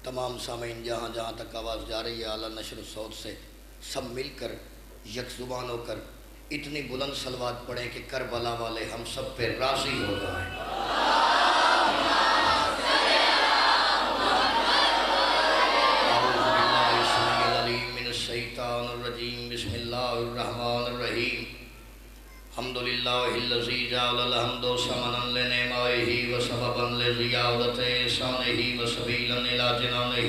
تمام سامعین جہاں جہاں تک آواز جا رہی ہے اعلیٰ نشر صوت سے سب مل کر یک زبان ہو کر اتنی بلند صلوات پڑھیں کہ کربلا والے ہم سب پہ راضی ہو جائیں۔ اعوذ باللہ السمیع العلیم من الشیطان الرجیم، بسم اللہ الرحمن الرحیم۔ الحمدللہ الذی جعل الحمد ثمنا لنعمائہ وسببا لزیادۃ احسانہ وسبیلا الی جنانہ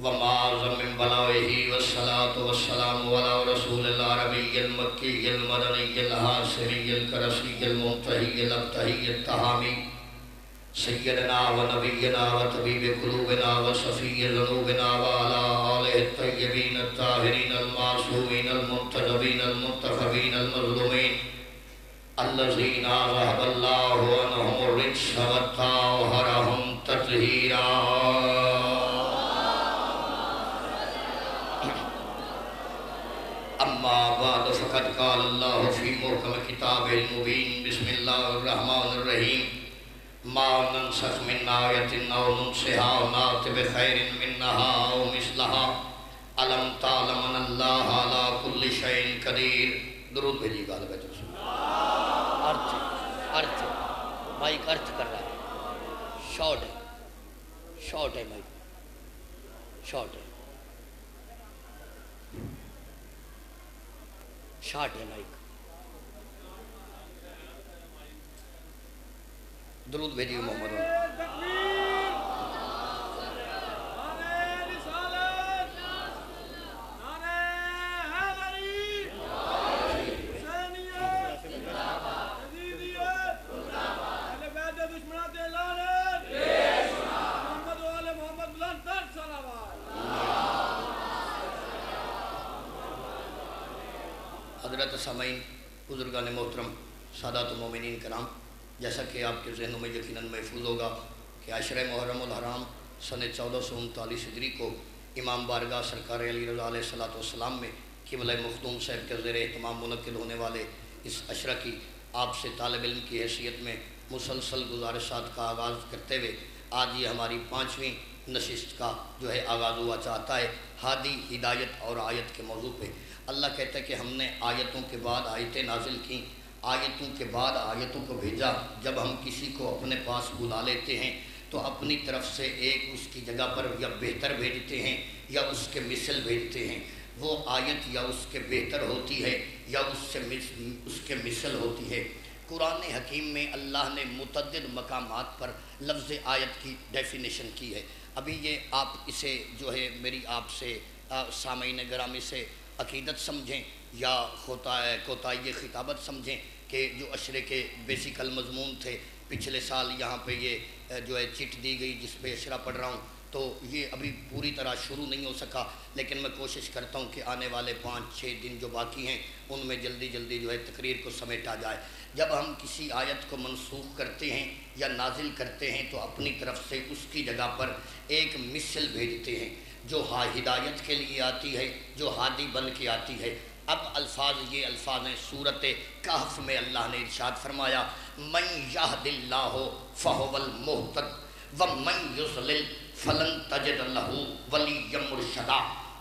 ومعاذا من بلائہ والصلاة والسلام علی رسول العربی المکی المدنی الحاشمی الکرسی المنتہی الابتہی التہامی سیدنا و نبینا و طبیب قلوبنا و صفی ذنوبنا و علی آلہ الطیبین الطاہرین المعصومین المنتجبین المنتخبین المظلومین الذین ذهب اللہ عنہم الرجس وطہرہم تطہیرا۔ اما بعد فقد قال اللہ فی محکم کتاب المبین، بسم اللہ الرحمن الرحیم۔ ما ننسخ من آیت او ننسها نات بخیر منها او مثلها الم تعلم ان اللہ علی کل شیء قدیر۔ درود بھیجیے گا بیت رسول۔ ارتھ مائک ارتھ کر رہا ہے، شارٹ ہے مائک، شارٹ ہے مائک۔ درود بھیجیے محمد۔ حضرت سامعین، بزرگان محترم، سادات مومنین کرام، جیسا کہ آپ کے ذہنوں میں یقیناً محفوظ ہوگا کہ عشرہ محرم الحرام سنہ 1439 ہجری کو امام بارگاہ سرکار علی رضا علیہ السلام میں قبلہ مخدوم صاحب کے زیر اہتمام منعقد ہونے والے اس عشرہ کی آپ سے طالب علم کی حیثیت میں مسلسل گزارشات کا آغاز کرتے ہوئے آج یہ ہماری 5ویں نشست کا جو ہے آغاز ہوا چاہتا ہے، ہادی ہدایت اور آیت کے موضوع پہ۔ اللہ کہتا ہے کہ ہم نے آیتوں کے بعد آیتیں نازل کیں، آیتوں کے بعد آیتوں کو بھیجا۔ جب ہم کسی کو اپنے پاس بلا لیتے ہیں تو اپنی طرف سے ایک اس کی جگہ پر یا بہتر بھیجتے ہیں یا اس کے مثل بھیجتے ہیں۔ وہ آیت یا اس کے بہتر ہوتی ہے یا اس کے مثل ہوتی ہے۔ قرآن حکیم میں اللہ نے متعدد مقامات پر لفظ آیت کی ڈیفینیشن کی ہے۔ ابھی یہ آپ اسے جو ہے میری آپ سے سامعین گرامی سے عقیدت سمجھیں یا کوتاہی خطابت سمجھیں کہ جو عشرے کے بیسیکل مضمون تھے۔ پچھلے سال یہاں پہ یہ جو ہے چٹ دی گئی جس پہ عشرہ پڑھ رہا ہوں، تو یہ ابھی پوری طرح شروع نہیں ہو سکا، لیکن میں کوشش کرتا ہوں کہ آنے والے 5-6 دن جو باقی ہیں ان میں جلدی جو ہے تقریر کو سمیٹا جائے۔ جب ہم کسی آیت کو منسوخ کرتے ہیں یا نازل کرتے ہیں تو اپنی طرف سے اس کی جگہ پر ایک مثل بھیجتے ہیں جو ہدایت کے لیے آتی ہے، جو ہادی بن کے آتی ہے۔ اب یہ الفاظ ہیں سورۃ کہف میں اللہ نے ارشاد فرمایا من یہد اللہ فہو المہتد ومن یضلل فلن تجد لہ ولیا مرشدا۔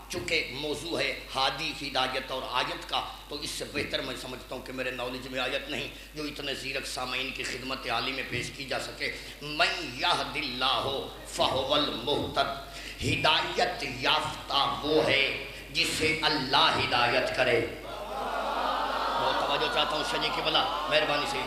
چونکہ موضوع ہے ہادی ہدایت اور آیت کا، تو اس سے بہتر میں سمجھتا ہوں کہ میرے نالج میں آیت نہیں جو اتنے زیرک سامعین کی خدمت عالی میں پیش کی جا سکے۔ من یہد اللہ فہو المہتد، ہدایت یافتہ وہ ہے جسے اللہ ہدایت کرے۔ بہت توجہ چاہتا ہوں شجی کی بلا، مہربانی سے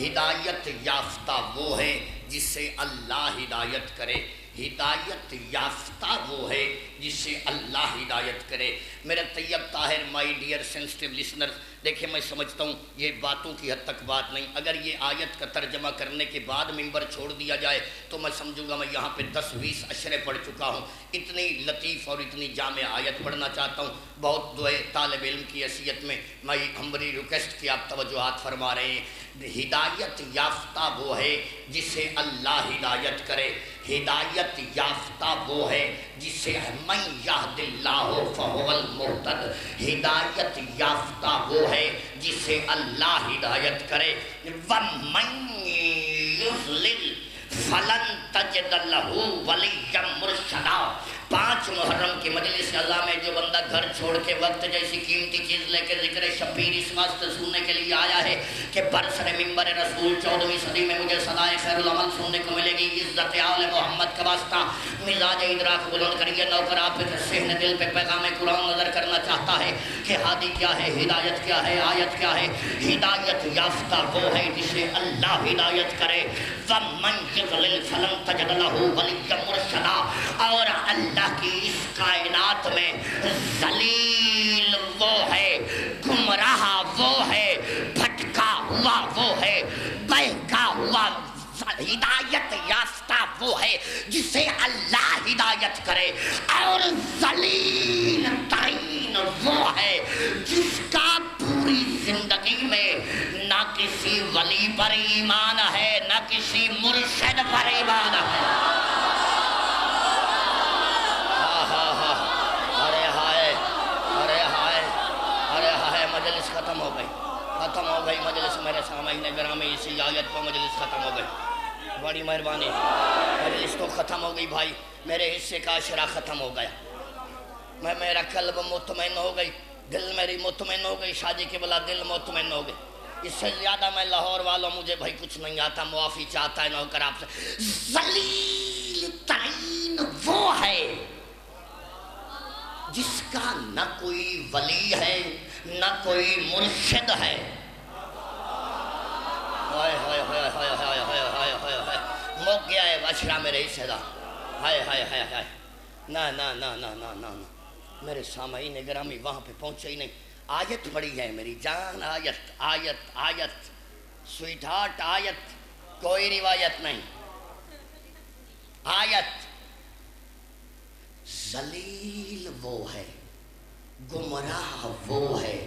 ہدایت یافتہ وہ ہے جسے اللہ ہدایت کرے۔ ہدایت یافتہ وہ ہے جسے اللہ ہدایت کرے۔ میرے Tayyab Tahir my dear sensitive listener, دیکھیں میں سمجھتا ہوں یہ باتوں کی حد تک بات نہیں۔ اگر یہ آیت کا ترجمہ کرنے کے بعد ممبر چھوڑ دیا جائے تو میں سمجھوں گا میں یہاں پہ 10-20 عشرے پڑھ چکا ہوں۔ اتنی لطیف اور اتنی جامع آیت پڑھنا چاہتا ہوں۔ بہت دعائے طالب علم کی حیثیت میں ہماری ریکویسٹ کی آپ توجہات فرما رہے ہیں۔ ہدایت یافتہ وہ ہے جسے اللہ ہدایت کرے۔ ہدایت یافتہ وہ ہے جسے من یہد اللہ فہو المہتد، ہدایت یافتہ وہ ہے جسے اللہ ہدایت کرے۔ ومن یضلل فلن تجد لہ ولیا مرشدا۔ 5 محرم کی مجلس اعلیٰ میں جو بندہ گھر چھوڑ کے وقت جیسی قیمتی چیز لے کے ذکر شبیر اس واسطے سننے کے لیے آیا ہے کہ برسر ممبر رسول 14ویں صدی میں مجھے صدائے خیر العمل سننے کو ملے گی، عزت آل محمد کا واسطہ مزاج ادراک بلند کریے، نوکر آپ صحن دل پہ پیغام قرآن نظر کرنا چاہتا ہے کہ ہادی کیا ہے، ہدایت کیا ہے، آیت کیا ہے۔ ہدایت یافتہ وہ ہے جسے اللہ ہدایت کرے، وَمَنْ يُضْلِلْ فَلَنْ تَجِدَ لَهُ وَلِيًّا مُرْشَدًا۔ اور اللہ کی اس کائنات میں ذلیل وہ ہے، گمراہ وہ ہے، بھٹکا ہوا وہ ہے، بہکا ہوا ہدایت یافتہ وہ ہے جسے اللہ ہدایت کرے، اور ذلیل ترین وہ ہے جس کا پوری زندگی میں نہ کسی ولی پر ایمان ہے، نہ کسی مرشد پر ایمان ہے۔ ختم ہو گئی مجلس میرے سامعین گرامی، اسی آیت پر مجلس ختم ہو گئی، بڑی مہربانی، مجلس تو ختم ہو گئی بھائی، میرے حصے کا اشرا ختم ہو گیا، میرا قلب مطمئن ہو گئی، دل میری مطمئن ہو گئی، شادی کے بلا دل مطمئن ہو گئی۔ اس سے زیادہ میں لاہور والوں مجھے بھائی کچھ نہیں آتا، معافی چاہتا ہے نوکر آپ سے۔ ذلیل ترین وہ ہے جس کا نہ کوئی ولی ہے نہ کوئی مرشد ہے۔ ہائے ہائے ہائے ہائے ہائے ہائے ہائے ہائے ہائے، موک گیا ہے اشرا میرے حصے دا، ہائے ہائے ہائے ہائے، نا نا نا نا نا نا، میرے سامعین گرامی وہاں پہ پہنچے ہی نہیں۔ آیت پڑھی ہے میری جان، آیت آیت آیت، سویٹ ہارٹ آیت، کوئی روایت نہیں، آیت۔ ذلیل وہ ہے، گمراہ وہ ہے،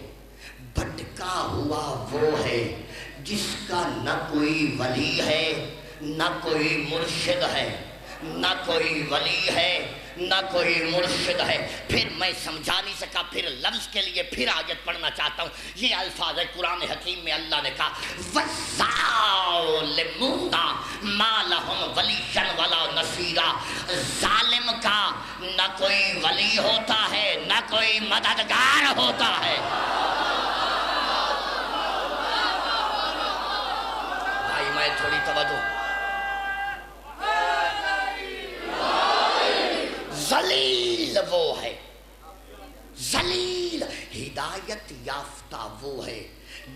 بھٹکا ہوا وہ ہے جس کا نہ کوئی ولی ہے نہ کوئی مرشد ہے، نہ کوئی ولی ہے نہ کوئی مرشد ہے۔ پھر میں سمجھا نہیں سکا، پھر لفظ کے لیے پھر آیت پڑھنا چاہتا ہوں۔ یہ الفاظ ہے قرآن حکیم میں، اللہ نے کہا وَالظَّالِمُونَ مَا لَهُمْ وَلِيًّا وَلَا نَصِيرًا۔ ظالم کا نہ کوئی ولی ہوتا ہے نہ کوئی مددگار ہوتا ہے۔ بھائی میں تھوڑی توجہ، ذلیل وہ ہے، ذلیل ہدایت یافتہ وہ ہے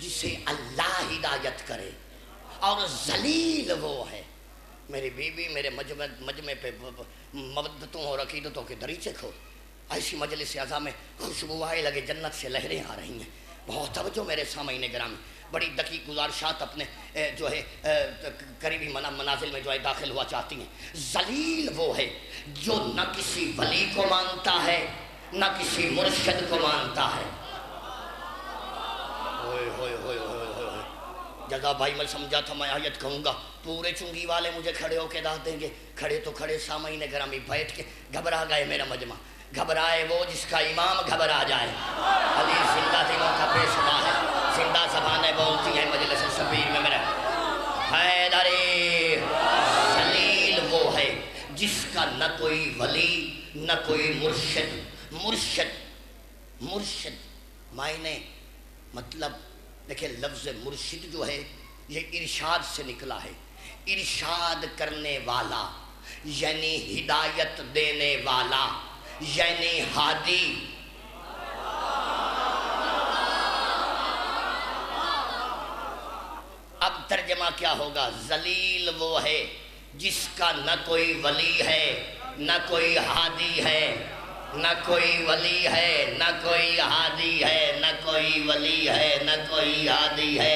جسے اللہ ہدایت کرے، اور ذلیل وہ ہے۔ میری بیوی میرے مجمع پہ مودتوں اور عقیدتوں کے دریچے کھول، ایسی مجلس اعظم میں خوشبو آئے لگے، جنت سے لہریں آ رہی ہیں۔ بہت توجہ میرے سامعین گرامی، بڑی دقیق گزارشات اپنے جو ہے قریبی منازل میں جو ہے داخل ہوا چاہتی ہیں۔ ذلیل وہ ہے جو نہ کسی ولی کو مانتا ہے نہ کسی مرشد کو مانتا ہے۔ ہوئے ہوئے ہوئے ہوئے ہوئے، جزا بھائی میں سمجھا تھا میں آیت کہوں گا، پورے چنگی والے مجھے کھڑے ہو کے داد دیں گے، کھڑے تو کھڑے، سامعین گرامی بیٹھ کے گھبرا گئے میرا مجمع۔ گھبرائے وہ جس کا امام گھبرا جائے۔ علی زندہ دلوں کا پیشوا ہے، زندہ زبانیں بولتی ہیں مجلس شبیر میں میرا حیدری۔ ذلیل وہ ہے جس کا نہ کوئی ولی نہ کوئی مرشد۔ مرشد مرشد معنی مطلب دیکھیں، لفظ مرشد جو ہے یہ ارشاد سے نکلا ہے، ارشاد کرنے والا یعنی ہدایت دینے والا یعنی ہادی۔ اب ترجمہ کیا ہوگا؟ ذلیل وہ ہے جس کا نہ کوئی ولی ہے نہ کوئی ہادی ہے، نہ کوئی ولی ہے نہ کوئی ہادی ہے، نہ کوئی ولی ہے نہ کوئی ہادی ہے۔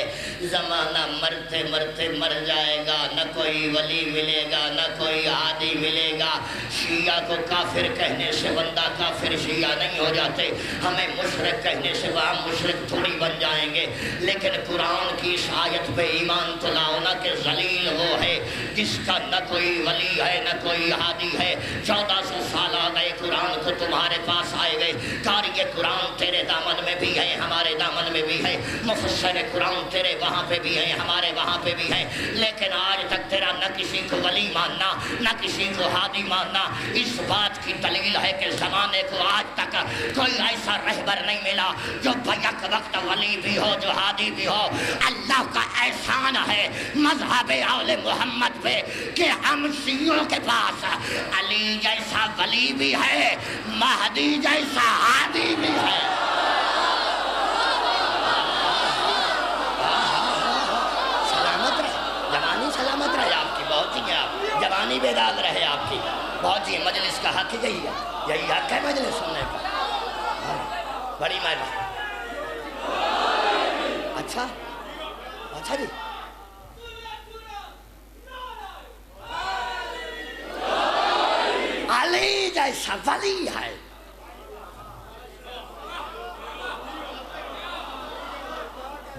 زمانہ مرتے مرتے مر جائے گا، نہ کوئی ولی ملے گا نہ کوئی ہادی ملے گا۔ شیعہ کو کافر کہنے سے بندہ کافر شیعہ نہیں ہو جاتے، ہمیں مشرک کہنے سے وہاں مشرک تھوڑی بن جائیں گے، لیکن قرآن کی اس آیت پہ ایمان تو لاؤ نا کہ ذلیل وہ ہے جس کا نہ کوئی ولی ہے نہ کوئی ہادی ہے۔ 1400 سال آ گئے قرآن کو تمہارے پاس آئے گئے، قاری قرآن تیرے دامن میں بھی ہے ہمارے دامن میں بھی ہے، مفسر قرآن تیرے وہاں پہ بھی ہے ہمارے وہاں پہ بھی ہے، لیکن آج تک تیرا نہ کسی کو ولی ماننا نہ کسی کو ہادی ماننا، اس بات کی دلیل ہے کہ زمانے کو آج تک کوئی ایسا رہبر نہیں ملا جو بیک وقت ولی بھی ہو جو ہادی بھی ہو۔ اللہ کا احسان ہے مذہب آل محمد پہ کہ ہم شیعوں کے پاس علی جیسا ولی بھی ہے، مہدی جیسا ہادی بھی ہے۔ سلامت رہے جوانی، سلامت رہے آپ کی، بہت ہی آپ جوانی بیدار رہے آپ کی، بہت ہی مجلس کا حق یہی ہے، یہی حق ہے مجلس سننے کا۔ بڑی مہربانی۔ اچھا اچھا جی، علی جیسا ولی ہے،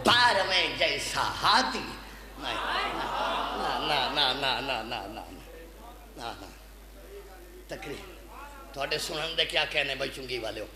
بارہویں جیسا ہادی نہیں، نہ تقریر تھوڑے سنن دے کیا کہنے بھائی چنگی والے ہو،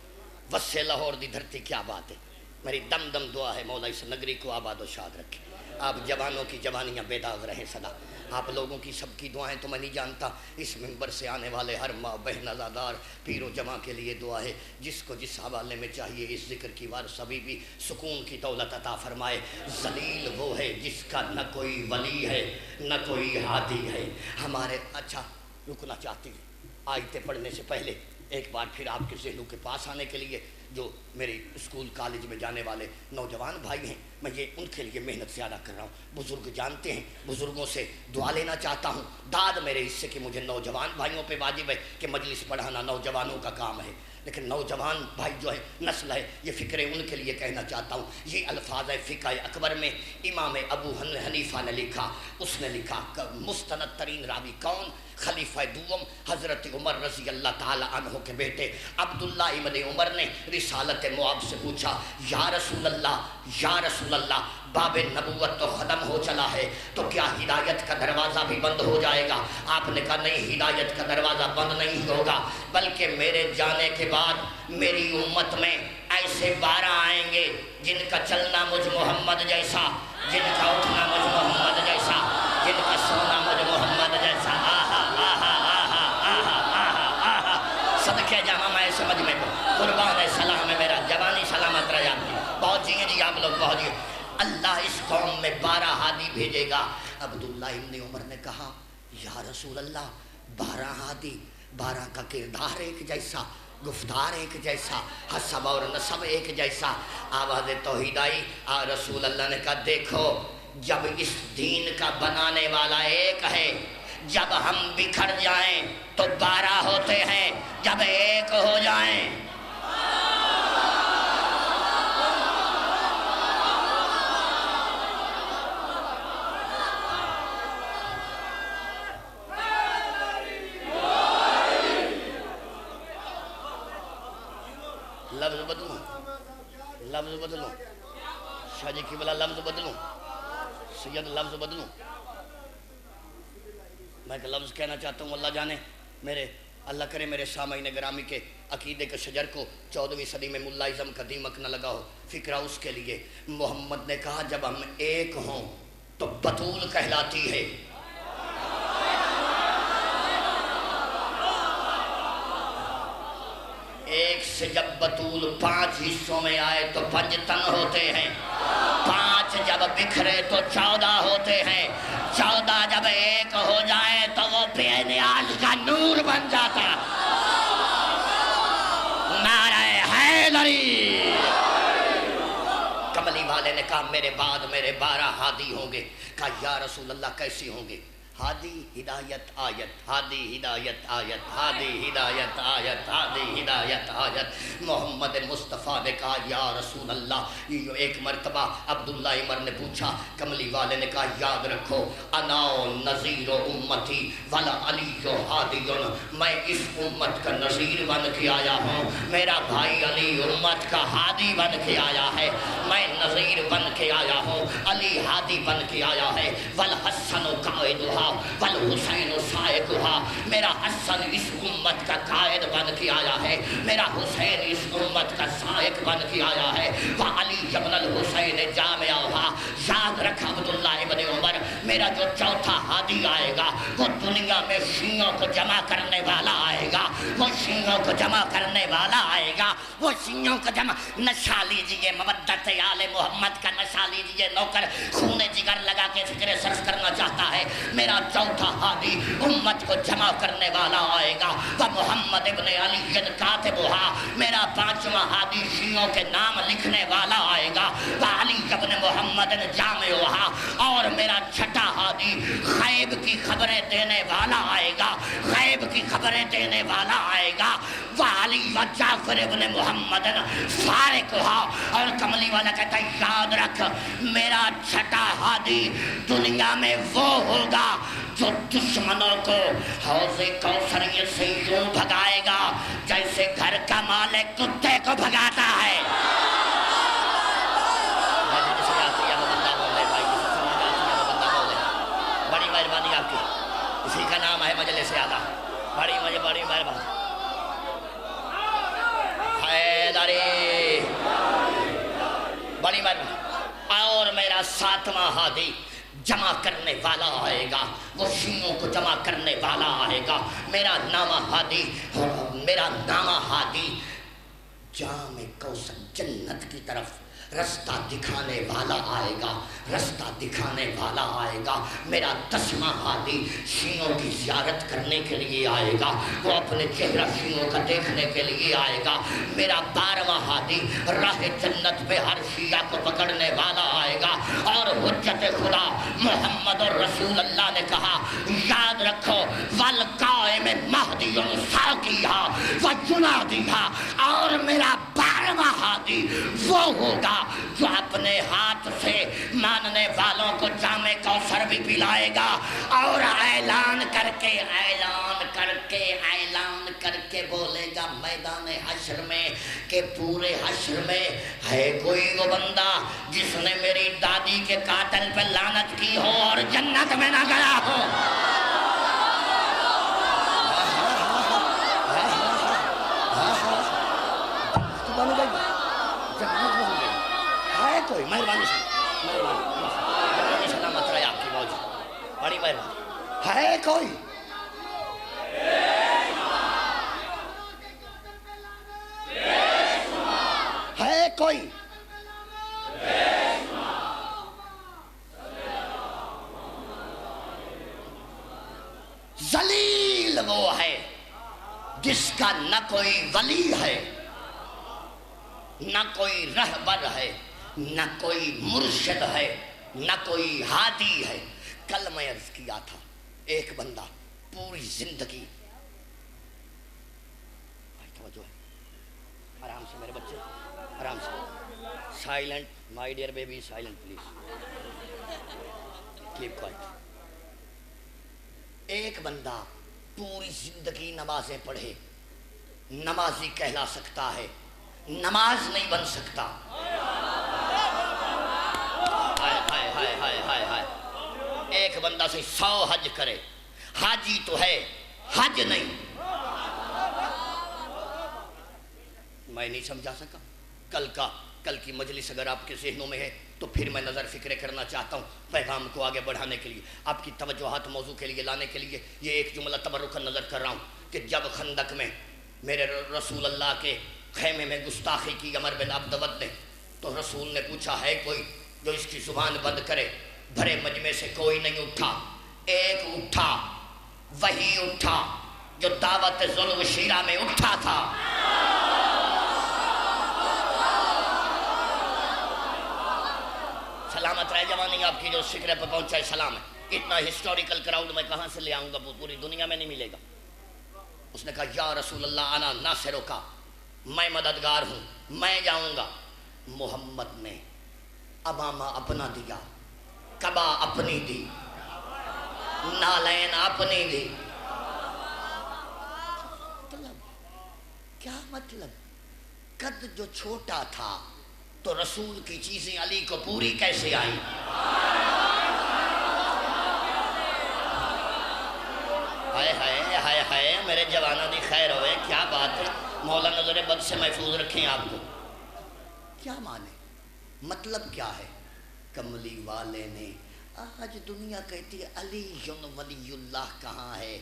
وسے لاہور دی دھرتی کیا بات ہے۔ میری دم دم دعا ہے مولا اس نگری کو آباد و شاد رکھے، آپ جوانوں کی جوانیاں بے داغ رہیں صدا، آپ لوگوں کی سب کی دعائیں تو میں نہیں جانتا، اس منبر سے آنے والے ہر ماں بہن عزادار پیر و جماع کے لیے دعا ہے، جس کو جس حوالے میں چاہیے اس ذکر کی وارث سبھی بھی سکون کی دولت عطا فرمائے۔ ذلیل وہ ہے جس کا نہ کوئی ولی ہے نہ کوئی ہادی ہے۔ ہمارے اچھا رکنا چاہتی ہیں آیتیں پڑھنے سے پہلے ایک بار پھر آپ کے ذہنوں کے پاس آنے کے لیے جو میرے اسکول کالج میں جانے والے نوجوان بھائی ہیں، میں یہ ان کے لیے محنت زیادہ کر رہا ہوں، بزرگ جانتے ہیں، بزرگوں سے دعا لینا چاہتا ہوں، داد میرے اس سے کہ مجھے نوجوان بھائیوں پہ واجب ہے کہ مجلس پڑھانا نوجوانوں کا کام ہے، لیکن نوجوان بھائی جو ہے نسل ہے، یہ فکریں ان کے لیے کہنا چاہتا ہوں۔ یہ الفاظ ہے فقہ اکبر میں امام ابو حنیفہ نے لکھا، اس نے لکھا مستند ترین راوی کون؟ خلیفہ دوم حضرت عمر رضی اللہ تعالی عنہ کے بیٹے عبداللہ ابن عمر نے رسالت معاب سے پوچھا، یا رسول اللہ باب نبوت تو ختم ہو چلا ہے تو کیا ہدایت کا دروازہ بھی بند ہو جائے گا؟ آپ نے کہا نہیں، ہدایت کا دروازہ بند نہیں ہوگا، بلکہ میرے جانے کے بعد میری امت میں ایسے 12 آئیں گے جن کا چلنا مجھ محمد جیسا، جن کا اٹھنا مجھ محمد جیسا، جن کا سونا مجھ محمد جیسا۔ صدقے جامع میں سمجھ میں قربان سلام ہے میرا، جوانی سلامت رہے آپ کی، بہت جی آپ لوگ بہت جی۔ اللہ اس قوم میں 12 ہادی بھیجے گا۔ عبداللہ ابن عمر نے کہا یا رسول اللہ 12 ہادی، 12 کا کردار ایک جیسا، گفتار ایک جیسا، حسب اور نسب ایک جیسا۔ آواز توحید آئی، رسول اللہ نے کہا دیکھو جب اس دین کا بنانے والا ایک ہے، جب ہم بکھر جائیں تو 12 ہوتے ہیں، جب ایک ہو جائیں لفظ بدلوں شاہ جی کی بلا، لفظ بدلوں سید، لفظ بدلوں۔ میں ایک لفظ کہنا چاہتا ہوں، اللہ جانے میرے، اللہ کرے میرے سامعین گرامی کے عقیدے کے شجر کو 14ویں صدی میں ملا اعظم کا دیمک نہ لگا ہو۔ فکرہ اس کے لیے محمد نے کہا جب ہم ایک ہوں تو بطول کہلاتی ہے، ایک سے جب بطول 5 حصوں میں آئے تو 5 تن ہوتے ہیں، 5 جب بکھرے تو 14 ہوتے ہیں، 14 جب ایک ہو جائے تو وہ بے نیاز کا نور بن جاتا۔ نعرہ حیدری۔ کملی والے نے کہا میرے بعد میرے 12 ہادی ہوں گے۔ کہا یا رسول اللہ کیسے ہوں گے؟ ہادی ہدایت آیت، ہادی ہدایت آیت، ہادی ہدایت آیت، ہادی ہدایت آیت۔ محمد مصطفیٰ نے کہا یا رسول اللہ، ایک مرتبہ عبداللہ عمر نے پوچھا، کملی والے نے کہا یاد رکھو انا نذیر امتی ولا علی ہادی، میں اس امت کا نذیر بن کے آیا ہوں، میرا بھائی علی امت کا ہادی بن کے آیا ہے، میں نذیر بن کے آیا ہوں، علی ہادی بن کے آیا ہے۔ والحسن قائدها والحسین سائقها، میرا حسن اس امت کا قائد بن کے آیا ہے، میرا حسین اس امت کا سائق بن کے آیا ہے۔ وعلی ابن الحسین جامعہ، یاد رکھ عبداللہ ابن عمر، میرا جو چوتھا ہادی آئے گا وہ دنیا میں شیعوں کو جمع کرنے والا آئے گا، وہ شیعوں کو جمع کرنے والا آئے گا، وہ شیعوں کو جمع۔ نشہ لیجئے مودت آل محمد کا نشہ لیجئے، نوکر خون جگر لگا کے ذکر صرف کرنا چاہتا ہے، میرا چوتھا ہادی امت کو جمع کرنے والا آئے گا۔ وہ محمد ابن علی کاتبہا، میرا پانچواں ہادی شیعوں کے نام لکھنے والا آئے گا، وہ علی ابن محمد جامعہ، اور میرا چھٹا ہادی غیب کی خبریں دینے والا آئے گا، غیب کی خبریں دینے والا آئے گا، وہ علی و جعفر ابن محمد فارقہا۔ اور کملی والا کہتا ہے یاد رکھ میرا چھٹا ہادی دنیا میں وہ ہوگا جو دشمنوں کو حوض کوثر سے یوں بھگائے گا جیسے گھر کا مالک کتے کو بھگاتا ہے۔ بڑی مہربانی آپ کی، اسی کا نام ہے مجلس اعلیٰ، بڑی مہربانی حیدری، بڑی مہربانی۔ اور میرا ساتواں ہادی جمع کرنے والا آئے گا، وہ شیعوں کو جمع کرنے والا آئے گا، میرا نامہ ہادی جام کوثر جنت کی طرف رستہ دکھانے والا آئے گا، رستہ دکھانے والا آئے گا، میرا 10واں ہادی شیعوں کی زیارت کرنے کے لیے آئے گا، وہ اپنے چہرہ شیعوں کا دیکھنے کے لیے آئے گا، میرا 12واں ہادی راہ جنت پہ ہر شیعہ کو پکڑنے والا آئے گا۔ اور حجت خدا محمد رسول اللہ نے کہا یاد رکھو والقائم مہدی ساقیہا وجنادیہا، اور میرا 12واں ہادی وہ ہوگا جو اپنے ہاتھ سے ماننے والوں کو جام کوثر بھی پلائے گا، اور اعلان کر کے بولے گا میدان حشر میں کہ پورے حشر میں ہے کوئی وہ بندہ جس نے میری دادی کے قاتل پہ لعنت کی ہو اور جنت میں نہ گیا ہو۔ کوئی مہربانی سلامت رہے آپ کی موج، بڑی مہربانی ہے کوئی ہے کوئی ذلیل وہ ہے جس کا نہ کوئی ولی ہے، نہ کوئی رہبر ہے، نہ کوئی مرشد ہے، نہ کوئی ہادی ہے۔ کل میں عرض کیا تھا ایک بندہ پوری زندگی، توجہ ہے، آرام سے میرے بچے، آرام سے، silent my dear baby, silent please, keep quiet. ایک بندہ پوری زندگی نمازیں پڑھے، نمازی کہلا سکتا ہے، نماز نہیں بن سکتا۔ ایک بندہ سے 100 حج کرے، حاجی تو ہے، حج نہیں۔ میں نہیں سمجھا سکا کل کی مجلس اگر آپ کے ذہنوں میں ہے تو پھر میں نظر فکر کرنا چاہتا ہوں پیغام کو آگے بڑھانے کے لیے، آپ کی توجہات موضوع کے لیے لانے کے لیے یہ ایک جملہ تبرکاً نظر کر رہا ہوں کہ جب خندق میں میرے رسول اللہ کے خیمے میں گستاخی کی عمر بن عبدود نے، تو رسول نے پوچھا ہے کوئی جو اس کی زبان بند کرے؟ بھرے مجمع سے کوئی نہیں اٹھا، ایک اٹھا، وہی اٹھا جو دعوت ظلم شیرہ میں اٹھا تھا۔ سلامت رہے جوانی آپ کی جو فکرے پہ پہنچا ہے، سلام ہے۔ اتنا ہسٹوریکل کراؤڈ میں کہاں سے لے آؤں گا، پوری دنیا میں نہیں ملے گا۔ اس نے کہا یا رسول اللہ انا ناصرو کا، میں مددگار ہوں، میں جاؤں گا۔ محمد نے امامہ اپنا دیا، کبا اپنی دی، نالین اپنی دی۔ کیا مطلب؟ قد جو چھوٹا تھا تو رسول کی چیزیں علی کو پوری کیسے آئی؟ ہائے ہائے ہائے ہائے میرے جوانوں دی خیر ہوئے، کیا بات ہے، مولا نظر بد سے محفوظ رکھیں آپ کو۔ کیا مانے، مطلب کیا ہے؟ کملی والے نے آج دنیا کہتی ہے علی ولی اللہ کہاں ہے؟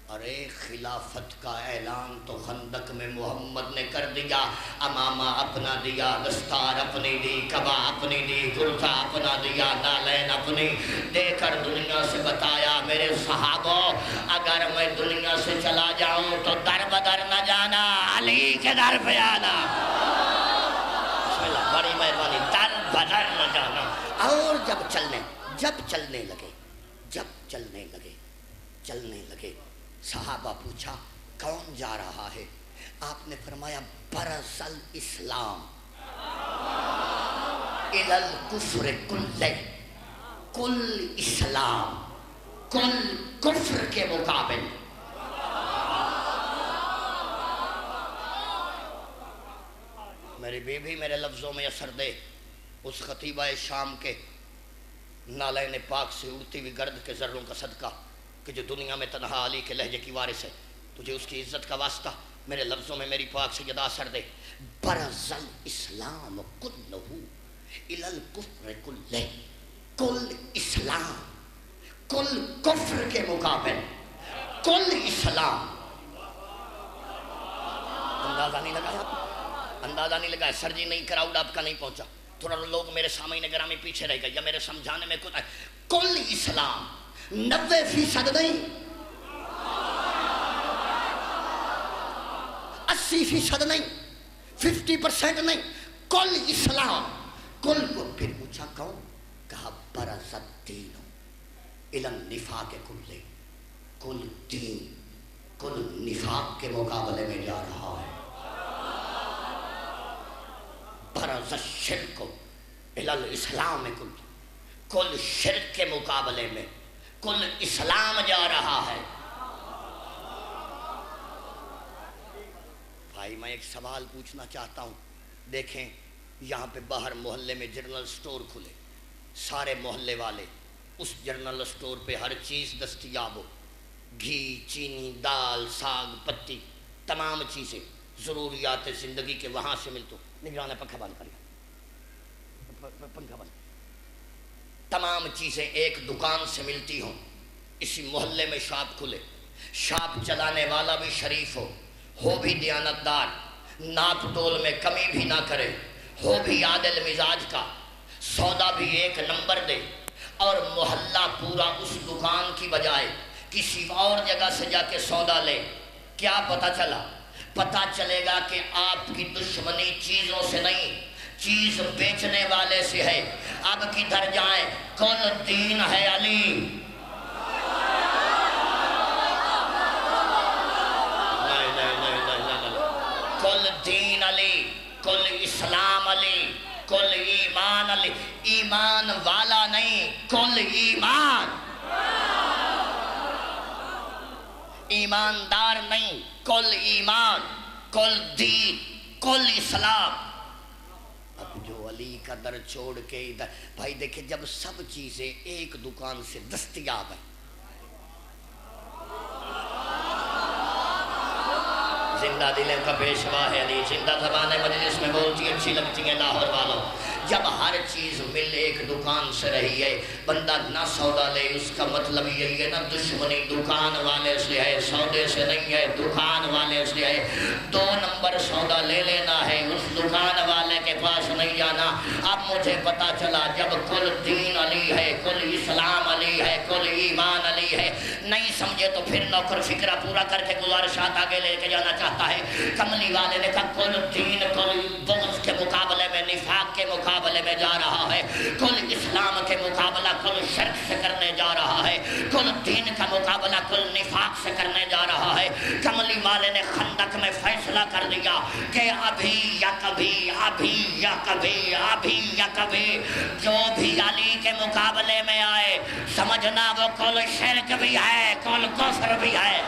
ارے خلافت کا اعلان تو خندق میں محمد نے کر دیا، امامہ اپنا دیا، دستار اپنی دی، کبا اپنی دی، کرتا اپنا دیا، نالین اپنی دے کر دنیا سے بتایا میرے صحابہ اگر میں دنیا سے چلا جاؤں تو در بدر نہ جانا، علی کے در پہ آنا۔ بسم اللہ، بڑی مہربانی، در بدر نہ جانا۔ اور جب چلنے لگے صحابہ پوچھا کون جا رہا ہے؟ آپ نے فرمایا برز الاسلام الی الکفر کلہ، کل اسلام کل کفر کے مقابل۔ میری بیوی میرے لفظوں میں اثر دے، اس خطیبہ شام کے نالین پاک سے اڑتی ہوئی گرد کے ذروں کا صدقہ کہ جو دنیا میں تنہا علی کے لہجے کی وارث ہے، تجھے اس کی عزت کا واسطہ میرے لفظوں میں میری پاک سیدہ اثر دے۔ برز الاسلام کلہ الی الکفر کلہ، کل اسلام کل کفر کے مقابل، کل اسلام۔ اندازہ نہیں لگا سر جی، نہیں کراؤڈ آپ کا نہیں پہنچا، تھوڑا لوگ میرے سامنے گرامی پیچھے رہ گئے یا میرے سمجھانے میں کچھ ہے۔ کل اسلام 90% نہیں، 80% نہیں، 50% نہیں، کل اسلام کل کو۔ پھر پوچھا کون؟ کہا برز الدین الی النفاق کلہ، کل دین کل نفاق کے مقابلے میں جا رہا ہے۔ برز الشرک الی الاسلام کل شرک کے مقابلے میں کل اسلام جا رہا ہے۔ بھائی میں ایک سوال پوچھنا چاہتا ہوں، دیکھیں یہاں پہ باہر محلے میں جنرل سٹور کھلے، سارے محلے والے اس جنرل سٹور پہ ہر چیز دستیاب ہو، گھی چینی دال ساگ پتی تمام چیزیں ضروریات زندگی کے وہاں سے ملتے، نگران پنکھا بند کر، پنکھا بند، تمام چیزیں ایک دکان سے ملتی ہوں۔ اسی محلے میں شاپ کھلے، شاپ چلانے والا بھی شریف ہو بھی دیانتدار، ناپ تول میں کمی بھی نہ کرے، ہو بھی عادل مزاج کا، سودا بھی ایک نمبر دے، اور محلہ پورا اس دکان کی بجائے کسی اور جگہ سے جا کے سودا لے۔ کیا پتہ چلا؟ پتہ چلے گا کہ آپ کی دشمنی چیزوں سے نہیں، چیز بیچنے والے سے ہے۔ اب کدھر جائیں؟ کل دین ہے علی، کل دین علی، کل اسلام علی، کل ایمان علی۔ ایمان والا نہیں، کل ایمان، ایماندار نہیں، کل ایمان، کل دین، کل اسلام۔ اب جو علی کا در چھوڑ کے ادھر، بھائی دیکھیں جب سب چیزیں ایک دکان سے دستیاب ہیں، زندہ دلوں کا پیشوا ہے علی، زندہ زبان مجلس میں بولتی اچھی لگتی ہیں لاہور والوں۔ جب ہر چیز مل ایک دکان سے رہی ہے، بندہ نہ سودا لے، اس کا مطلب یہی ہے نا دشمنی دکان والے سے ہے، سودے سے نہیں ہے، دکان والے سے ہے۔ 2 نمبر سودا لے لینا ہے، اس دکان والے کے پاس نہیں جانا۔ اب مجھے پتا چلا جب کل دین علی ہے، کل اسلام علی ہے، کل ایمان علی ہے، نہیں سمجھے تو پھر نوکر فکرہ پورا کر کے گزارشات آگے لے کے جانا چاہتا ہے۔ کملی والے نے کہا کل دین کل بغض کے مقابلے میں، نفاق کے مقابلے میں جا رہا ہے، کل اسلام کے مقابلہ کل شرک سے کرنے جا رہا ہے، کل دین کا مقابلہ کل نفاق سے کرنے جا رہا ہے۔ کملی والے نے خندق میں فیصلہ کر دیا کہ ابھی یا کبھی، ابھی یا کبھی، ابھی یا کبھی جو بھی علی کے مقابلے میں آئے سمجھنا وہ کل شرک بھی ہے، کل کفر بھی ہے،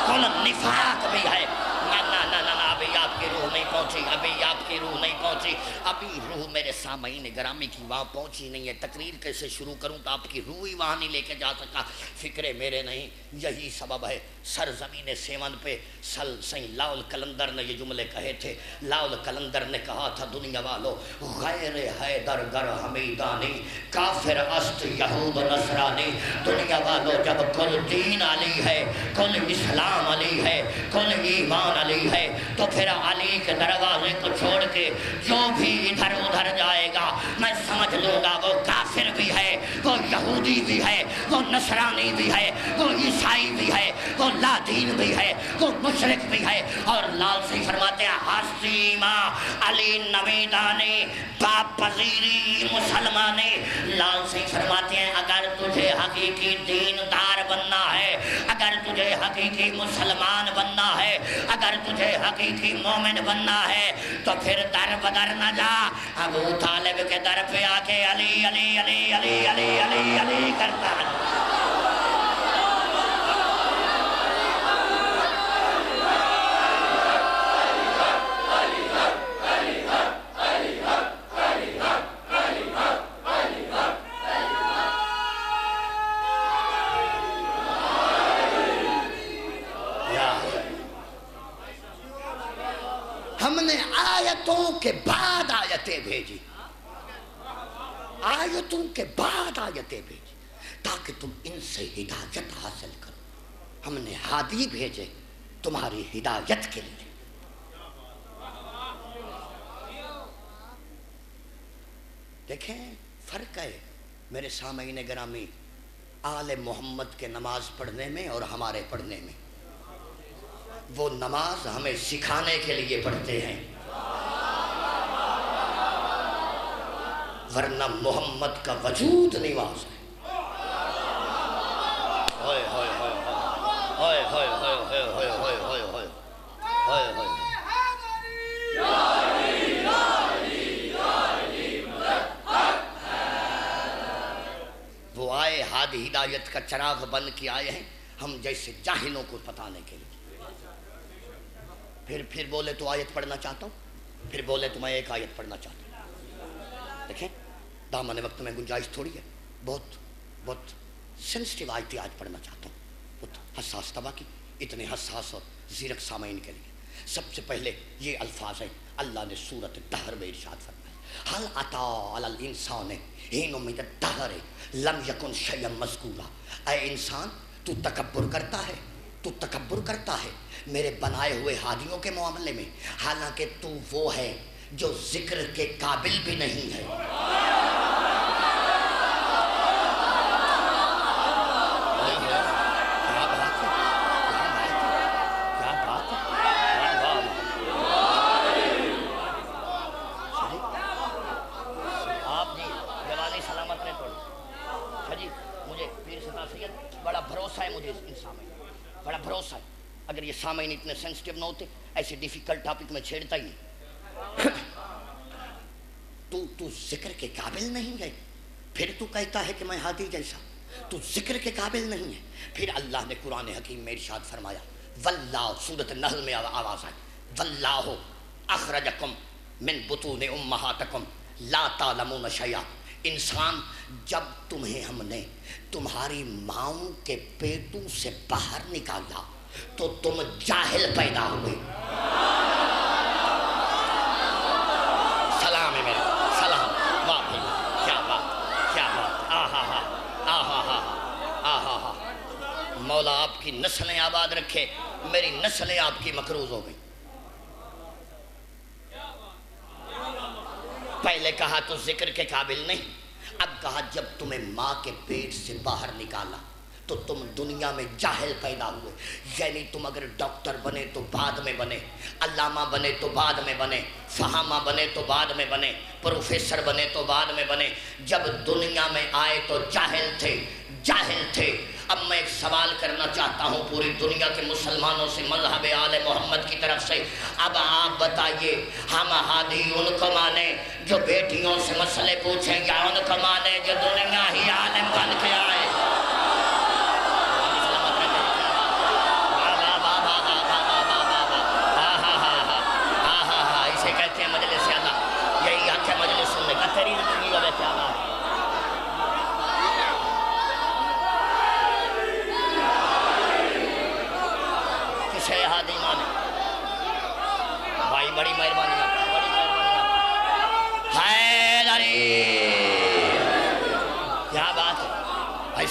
کل نفاق بھی ہے۔ نہ ابھی آپ کی روح نہیں پہنچی، ابھی آپ کی روح نہیں پہنچی، ابھی روح میرے سامعین گرامی کی وہاں پہنچی نہیں ہے، تقریر کیسے شروع کروں تو آپ کی روح ہی وہاں نہیں لے کے جا سکا، فکرے میرے نہیں، یہی سبب ہے سرزمین سیون پہ سین لاؤل قلندر نے یہ جملے کہے تھے، لاؤل قلندر نے کہا تھا دنیا والو غیر حیدر گر حمیدانی کافر است یہود نصرانی، دنیا والو جب کل دین علی ہے، کل اسلام علی ہے، کل ایمان علی ہے، تو پھر علی کے دروازے کو چھوڑ کے جو بھی ادھر ادھر جائے گا میں سمجھ لوں گا وہ کافر بھی ہے، وہ یہودی بھی ہے، وہ نصرانی بھی ہے، وہ عیسائی بھی ہے، وہ لا دین بھی ہے، وہ مشرک بھی ہے۔ اور لال سی فرماتے ہیں حسیمہ علی نویدانی باپ پذیری مسلمانی، لال سی فرماتے ہیں اگر تجھے حقیقی دیندار بننا ہے، اگر تجھے حقیقی مسلمان بننا ہے، اگر تجھے حقیقی مومن بننا ہے تو پھر در بدر نہ جا، ابو طالب کے در پہ آ کے علی علی علی علی علی علی علی کرتا ہے۔ ہم نے آیتوں کے بعد آیتیں بھیجی، آیتوں کے بعد آیتیں بھیجی تاکہ تم ان سے ہدایت حاصل کرو، ہم نے ہادی بھیجے تمہاری ہدایت کے لیے۔ دیکھیں فرق ہے میرے سامعین گرامی آل محمد کے نماز پڑھنے میں اور ہمارے پڑھنے میں، وہ نماز ہمیں سکھانے کے لیے پڑھتے ہیں، ورنہ محمد کا وجود نماز ہے۔ ہوئے ہوئے ہوئے ہوئے ہوئے ہوئے ہوئے ہوئے ہوئے ہوئے ہوئے ہوئے ہوئے وہ آئے ہادی ہدایت کا چراغ بن کے آئے ہیں ہم جیسے جاہلوں کو بتانے کے لیے۔ پھر بولے تو آیت پڑھنا چاہتا ہوں، پھر بولے تو میں ایک آیت پڑھنا چاہتا ہوں۔ دیکھیں دامن وقت میں گنجائش تھوڑی ہے، بہت سینسٹیو آیتیں آج پڑھنا چاہتا ہوں، بہت حساس طبع کی، اتنے حساس اور زیرک سامعین کے لیے۔ سب سے پہلے یہ الفاظ ہیں، اللہ نے سورۃ الدہر میں ارشاد فرمایا هل اتى على الانسان حين من الدهر لم يكن شيئا مذکورا، اے انسان تو تکبر کرتا ہے میرے بنائے ہوئے ہادیوں کے معاملے میں، حالانکہ تو وہ ہے جو ذکر کے قابل بھی نہیں ہے۔ آپ جی جلالی سلامت نے پڑھی جی، مجھے پیر سنا سید بڑا بھروسہ ہے، مجھے ان سامعین بڑا بھروسہ ہے، اگر یہ سامعین اتنے سینسٹیو نہ ہوتے ایسے ڈیفیکلٹ ٹاپک میں چھیڑتا ہی نہیں۔ تو ذکر کے قابل نہیں ہے، پھر تو کہتا ہے کہ میں ہادی جیسا، تو ذکر کے قابل نہیں ہے۔ پھر اللہ نے قرآن حکیم میں ارشاد فرمایا واللہ، سورۃ النحل میں آواز آئی واللہ اخرجکم من بطون امہاتکم لا تعلمون شیئا، انسان جب تمہیں ہم نے تمہاری ماؤں کے پیٹوں سے باہر نکالا تو تم جاہل پیدا ہوئے۔ سلام ہے میرا سلام، واہ کیا بات کیا بات، آہا ہا آہا ہا آہا ہا، مولا آپ کی نسلیں آباد رکھے، میری نسلیں آپ کی مقروض ہو گئی۔ پہلے کہا تو ذکر کے قابل نہیں، اب کہا جب تمہیں ماں کے پیٹ سے باہر نکالا تو تم دنیا میں جاہل پیدا ہوئے، یعنی تم اگر ڈاکٹر بنے تو بعد میں بنے، علامہ بنے تو بعد میں بنے، فہامہ بنے تو بعد میں بنے، پروفیسر بنے تو بعد میں بنے، جب دنیا میں آئے تو جاہل تھے۔ اب میں ایک سوال کرنا چاہتا ہوں پوری دنیا کے مسلمانوں سے، مذہب آل محمد کی طرف سے، اب آپ بتائیے ہم ہادی ان کو مانے جو بیٹیوں سے مسئلے پوچھیں یا ان کو مانے جو دنیا ہی عالم بن کے آئے؟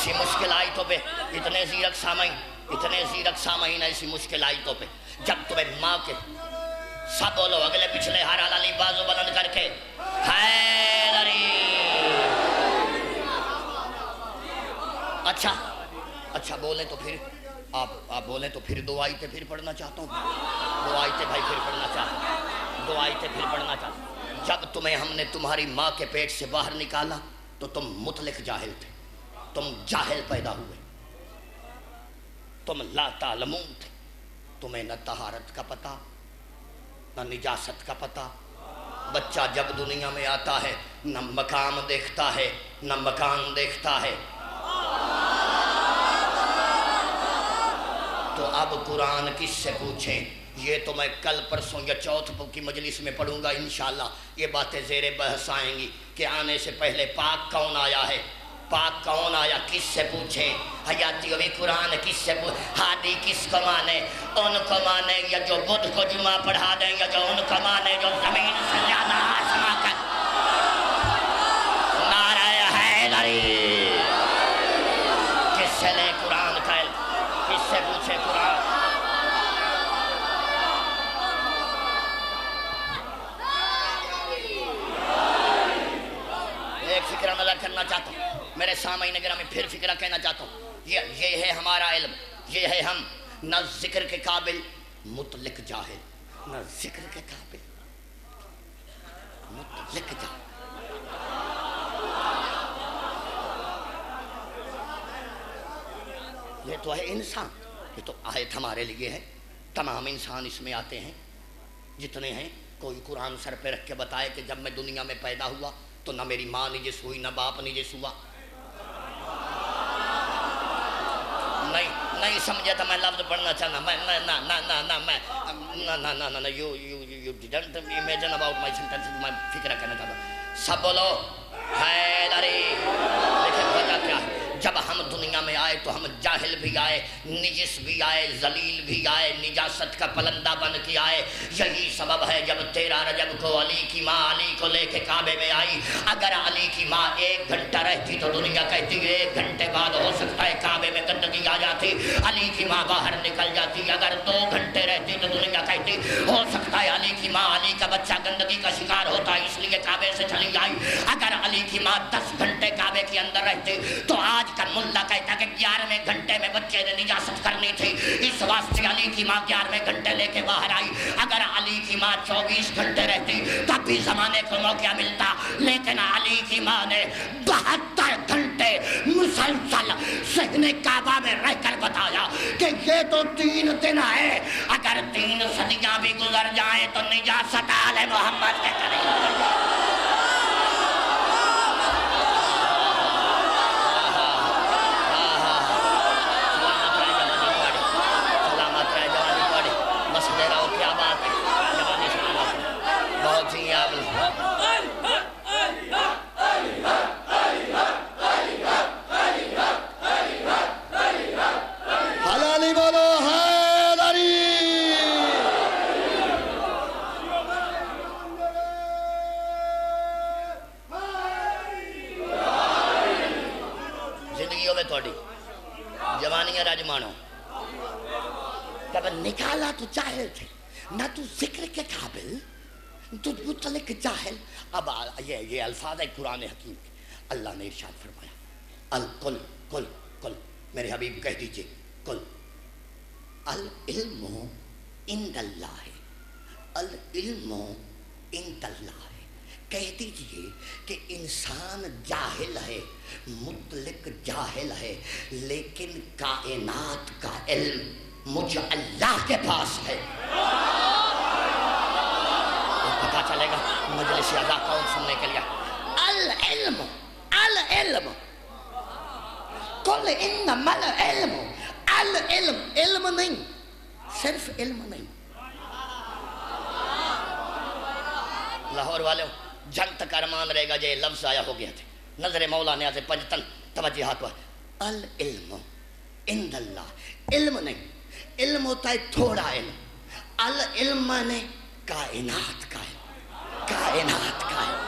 ایسی مشکل آیتوں پہ اتنے زیرک سامعین ایسی مشکل آیتوں پہ جب تمہیں ماں کے سب بولو اگلے پچھلے ہر علی بازو بلند کر کے حیدری. اچھا بولیں تو پھر آپ بولیں تو پھر 2 آیتیں پھر پڑھنا چاہتا ہوں. 2 آیتیں بھائی پھر پڑھنا چاہتا ہوں. 2 آیتیں پھر پڑھنا چاہتا ہوں. جب تمہیں ہم نے تمہاری ماں کے پیٹ سے باہر نکالا تو تم مطلق جاہل تھے. تم جاہل پیدا ہوئے. تم لا تعلمون تھے. تمہیں نہ طہارت کا پتہ نہ نجاست کا پتہ. بچہ جب دنیا میں آتا ہے نہ مقام دیکھتا ہے نہ مکان دیکھتا ہے. تو اب قرآن کس سے پوچھیں؟ یہ تو میں کل پرسوں یا چوتھ کی مجلس میں پڑھوں گا انشاءاللہ. یہ باتیں زیر بحث آئیں گی کہ آنے سے پہلے پاک کون آیا ہے. پاک کون آیا کس سے پوچھیں؟ حیاتی ہوئی قرآن کس سے ہادی کس کو مانے؟ ان کو مانے یا جو بدھ کو جمعہ پڑھا دیں یا جو ان کو مانے جو زمین سے زیادہ آسمان کا. نعرہ حیدری. کس سے لے قرآن کا علم؟ کس سے پوچھے قرآن؟ ایک فکرہ نظر کرنا چاہتا ہوں میرے سامعین گرامی. پھر فکرہ کہنا چاہتا ہوں. یہ ہے ہمارا علم. یہ ہے ہم نہ ذکر کے قابل مطلق جاہل نہ ذکر کے قابل مطلق جاہل. یہ تو ہے انسان. یہ تو آیت ہمارے لیے ہے. تمام انسان اس میں آتے ہیں جتنے ہیں. کوئی قرآن سر پہ رکھ کے بتائے کہ جب میں دنیا میں پیدا ہوا تو نہ میری ماں نجس ہوئی نہ باپ نجس ہوا. نہیں سمجھا تو میں لفظ پڑھنا چاہنا. You didn't imagine about my sentences. میں فکرہ کرنا چاہتا ہوں. سب بولو حیدری. لیکن وجہ کیا ہے؟ جب ہم دنیا میں آئے تو ہم جاہل بھی آئے نجس بھی آئے ذلیل بھی آئے نجاست کا پلندہ بن کے آئے. یہی سبب ہے جب 13 رجب کو علی کی ماں علی کو لے کے کعبے میں آئی. اگر علی کی ماں 1 گھنٹہ رہتی تو دنیا کہتی 1 گھنٹے بعد ہو سکتا ہے کعبے میں گندگی آ جاتی. علی کی ماں باہر نکل جاتی. اگر 2 گھنٹے رہتی تو دنیا کہتی ہو سکتا ہے علی کی ماں علی کا بچہ گندگی کا شکار ہوتا ہے اس لیے کعبے سے چلی آئی. اگر علی کی ماں 10 گھنٹے کعبے کے اندر رہتی تو آج کا ملا کہتا کہ 11ویں گھنٹے میں بچے نے نجاست کرنی تھی. اس واسطے علی کی ماں 11ویں گھنٹے لے کے باہر آئی. اگر علی کی ماں 24 گھنٹے رہتی تب بھی زمانے کو موقع ملتا. لیکن علی کی ماں نے 72 گھنٹے مسلسل صحن کعبہ میں رہ کر بتایا کہ یہ تو 3 دن ہے. اگر 3 صدیاں بھی گزر جائیں تو نجاست آل محمد کے قریب. نکالا تو جاہل تھے نہ تو ذکر کے قابل تو مطلق جاہل. اب یہ الفاظ ہے قرآن حکیم کے. اللہ نے ارشاد فرمایا القل قل قل. میرے حبیب کہہ دیجئے قل العلم عند اللہ ہے. العلم عند اللہ ہے. کہہ دیجئے کہ انسان جاہل ہے مطلق جاہل ہے لیکن کائنات کا علم مجھے اللہ کے پاس ہے. پتا چلے گا مجلس ادا کون سننے کے لیے. العلم العلم قل انما العلم. العلم علم نہیں صرف علم نہیں. لاہور والے جنگ تک ارمان رہے گا یہ لفظ آیا ہو گیا تھے. نظر مولا نیاز پنجتن توجہ ہاتھ. العلم عند اللہ. علم نہیں. علم ہوتا ہے تھوڑا علم. العلم نے کائنات کا علم. کائنات کا علم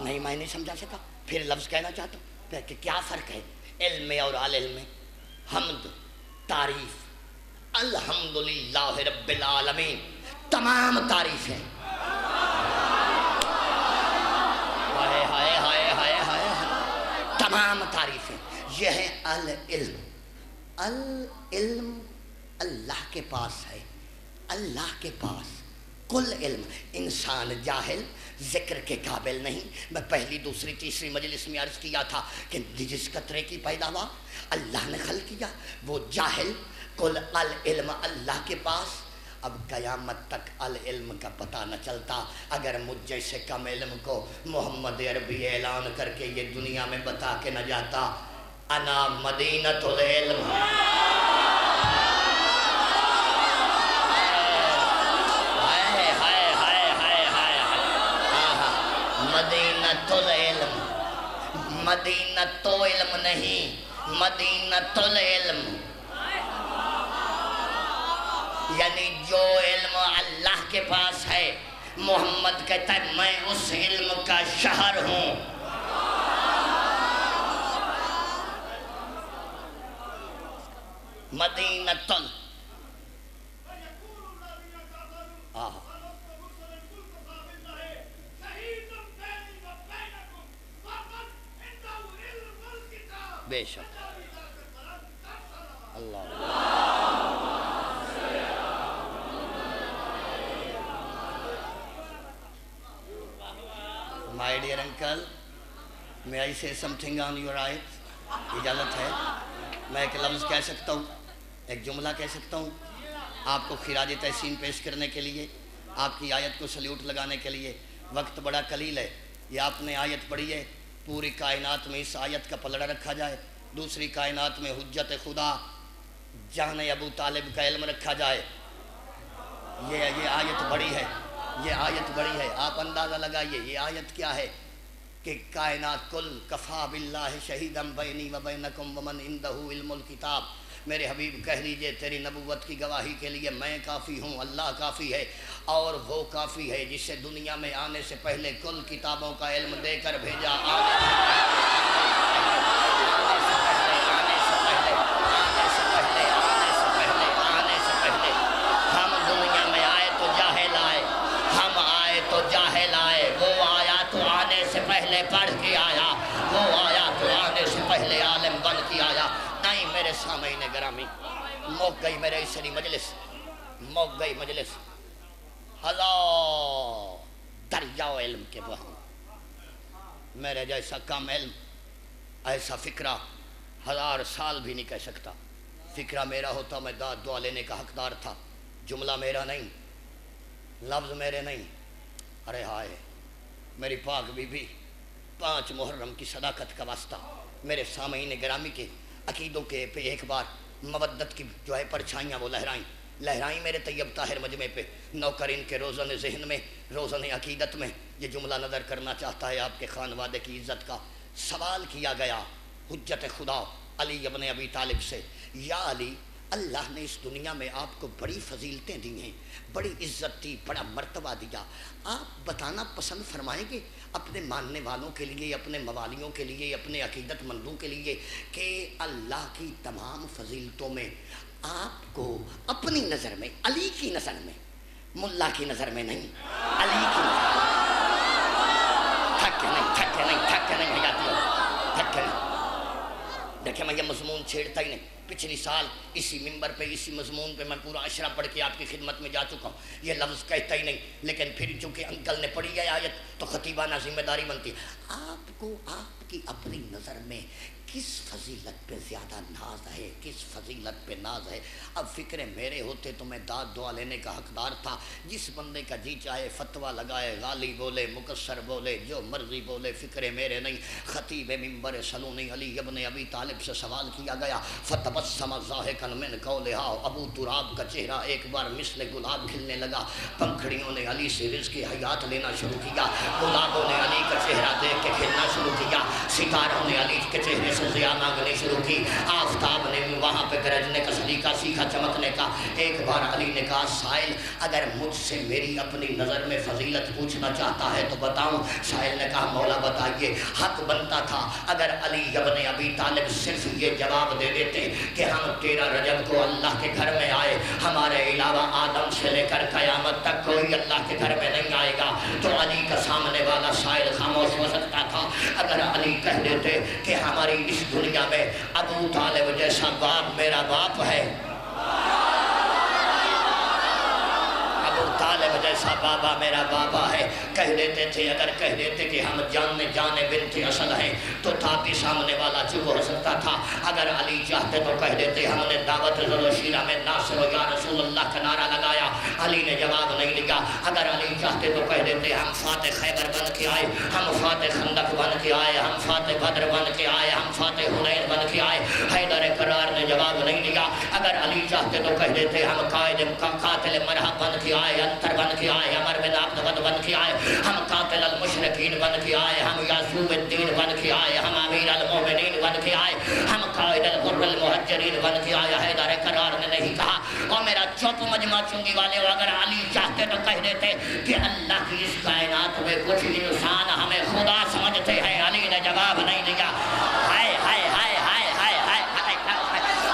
نہیں. میں نہیں سمجھا سکا. پھر لفظ کہنا چاہتا ہوں. کہ کیا فرق ہے علم میں اور العلم میں؟ حمد، تعریف، الحمدللہ رب العالمین، تمام تعریف ہیں، ہائے ہائے ہائے ہائے ہائے، تمام تعریفیں یہ ہے العلم۔ العلم اللہ کے پاس ہے، اللہ کے پاس کل علم۔ انسان جاہل ذکر کے قابل نہیں۔ میں پہلی دوسری تیسری مجلس میں عرض کیا تھا کہ جس قطرے کی پیداوار اللہ نے خلق کیا وہ جاہل، کل العلم اللہ کے پاس۔ اب قیامت تک العلم کا پتہ نہ چلتا اگر مجھ جیسے کم علم کو محمد عربی اعلان کر کے یہ دنیا میں بتا کے نہ جاتا انا مدینۃ العلم، مدینۃ العلم، مدینۃ علم نہیں، مدینۃ العلم، یعنی جو علم اللہ کے پاس ہے محمد کہتا ہے میں اس علم کا شہر ہوں۔ مدینۃ بے شک اللہ۔ My dear uncle, may I say something on your ayat? اجازت ہے میں ایک لفظ کہہ سکتا ہوں، ایک جملہ کہہ سکتا ہوں آپ کو خراج تحسین پیش کرنے کے لیے، آپ کی آیت کو سلیوٹ لگانے کے لیے۔ وقت بڑا قلیل ہے، یہ آپ نے آیت پڑھی ہے، پوری کائنات میں اس آیت کا پلڑا رکھا جائے، دوسری کائنات میں حجت خدا جان ابو طالب کا علم رکھا جائے، یہ آیت بڑی ہے، یہ آیت بڑی ہے۔ آپ اندازہ لگائیے یہ آیت کیا ہے کہ کائنات کل کفا باللہ شہیدم بینی و بینکم ومن عندہ علم الکتاب، میرے حبیب کہہ لیجئے تیری نبوت کی گواہی کے لیے میں کافی ہوں، اللہ کافی ہے، اور وہ کافی ہے جسے دنیا میں آنے سے پہلے کل کتابوں کا علم دے کر بھیجا۔ آنے سے پہلے ہم دنیا میں آئے تو جاہل آئے، ہم آئے تو جاہل آئے، وہ آیا تو آنے سے پہلے پڑھ کے آیا، وہ آیا تو آنے سے پہلے عالم بن کے آیا۔ نہیں میرے سامعین گرامی، موک گئی میرے اسری مجلس، موک گئی مجلس، ہزار دریاؤ علم کے وہاں میرے جیسا کم علم ایسا فکرہ 1000 سال بھی نہیں کہہ سکتا۔ فکرہ میرا ہوتا میں داد دعا لینے کا حقدار تھا، جملہ میرا نہیں، لفظ میرے نہیں۔ ارے ہائے میری پاک بی بی 5 محرم کی صداقت کا واسطہ میرے سامعین گرامی کے عقیدوں کے پہ ایک بار مودت کی جو ہے پرچھائیاں وہ لہرائیں میرے طیب طاہر مجمع پہ۔ نوکرین کے روزن ذہن میں، روزن عقیدت میں یہ جملہ نظر کرنا چاہتا ہے آپ کے خانوادے کی عزت کا۔ سوال کیا گیا حجت خدا علی ابن ابی طالب سے، یا علی اللہ نے اس دنیا میں آپ کو بڑی فضیلتیں دی ہیں، بڑی عزت دی، بڑا مرتبہ دیا، آپ بتانا پسند فرمائیں گے اپنے ماننے والوں کے لیے، اپنے موالیوں کے لیے، اپنے عقیدت مندوں کے لیے کہ اللہ کی تمام فضیلتوں میں آپ کو اپنی نظر میں، علی کی نظر میں، ملا کی نظر میں نہیں، علی کی نظر میں، تھک کے نہیں بھجاتی ہو، تھک کے نہیں۔ دیکھیں میں یہ مضمون چھیڑتا ہی نہیں، پچھلی سال اسی ممبر پہ اسی مضمون پہ میں پورا عشرہ پڑھ کے آپ کی خدمت میں جا چکا ہوں، یہ لفظ کہتا ہی نہیں، لیکن پھر چونکہ انکل نے پڑھی ہے آیت تو خطیبانہ ذمہ داری بنتی ہے۔ آپ کو آپ کی اپنی نظر میں کس فضیلت پہ زیادہ ناز ہے، کس فضیلت پہ ناز ہے؟ اب فکرے میرے ہوتے تو میں داد دعا لینے کا حقدار تھا، جس بندے کا جی چاہے فتویٰ لگائے، غالی بولے، مکسر بولے، جو مرضی بولے، فکرے میرے نہیں۔ خطیب ممبر سلونی علی ابن ابی طالب سے سوال کیا گیا، فتبسم ضاحکا من قولہا، ابو تراب کا چہرہ ایک بار مثل گلاب کھلنے لگا، پنکھڑیوں نے علی سے رزق حیات لینا شروع کیا، گلابوں نے علی کا چہرہ دیکھ کے کھلنا شروع کیا، ستاروں نے علی کے چہرے سے ضیاء مانگنی شروع کی، آفتاب نے وہاں پہ گرجنے کا سلیقہ سیکھا، چمکنے کا۔ ایک بار علی نے کہا سائل اگر مجھ سے میری اپنی نظر میں فضیلت پوچھنا چاہتا ہے تو بتاؤں۔ سائل نے کہا مولا بتائیے۔ حق بنتا تھا اگر علی ابن ابی طالب صرف یہ جواب دے دیتے کہ ہم 13 رجب کو اللہ کے گھر میں آئے، ہمارے علاوہ آدم سے لے کر قیامت تک کوئی اللہ کے گھر میں نہیں آئے گا، تو علی کا سامنے والا سائل خاموش ہو سکتا تھا۔ اگر علی کہہ دیتے کہ ہماری اس دنیا میں ابو طالب جیسا باپ میرا باپ ہے، ابو طالب جیسا بابا میرا بابا ہے، کہہ دیتے تھے، اگر کہہ دیتے کہ ہم جانے بنت اسد ہیں تو تھا بھی سامنے والا چپ ہو سکتا تھا۔ اگر علی چاہتے تو کہہ دیتے ہم نے دعوت ذوالشیرہ میں ناصر و یا رسول اللہ کا نعرہ لگایا، علی نے جواب نہیں دیا۔ اگر علی چاہتے تو کہہ دیتے ہم فاتح خیبر بن کے آئے، ہم فاتح خندق بن کے آئے، ہم فاتح بدر بن کے آئے، ہم فاتح حنین بن کے آئے، حیدر کرار نے جواب نہیں دیا۔ اگر علی چاہتے تو کہہ دیتے ہم قاتل مرحب بن کے آئے، انتر بن کے آئے، عمر بن عبد بن کے آئے، ہم قاتل المشرکین بن کے آئے، ہم یعصوب الدین بن کے آئے، ہم امیر المومنین بن کے آئے، ہم قائد الغر المہجرین بن کے آئے۔ حیدر کرار نے نہیں کہا۔ اور میرا چوپ مجمع چنگی والے ہو، اگر علی چاہتے تو کہہ دیتے کہ اللہ کی اس کائنات میں کچھ انسان ہمیں خدا سمجھتے ہیں، علی نے جواب نہیں دیا۔ ہائے ہائے ہائے ہائے ہائے ہائے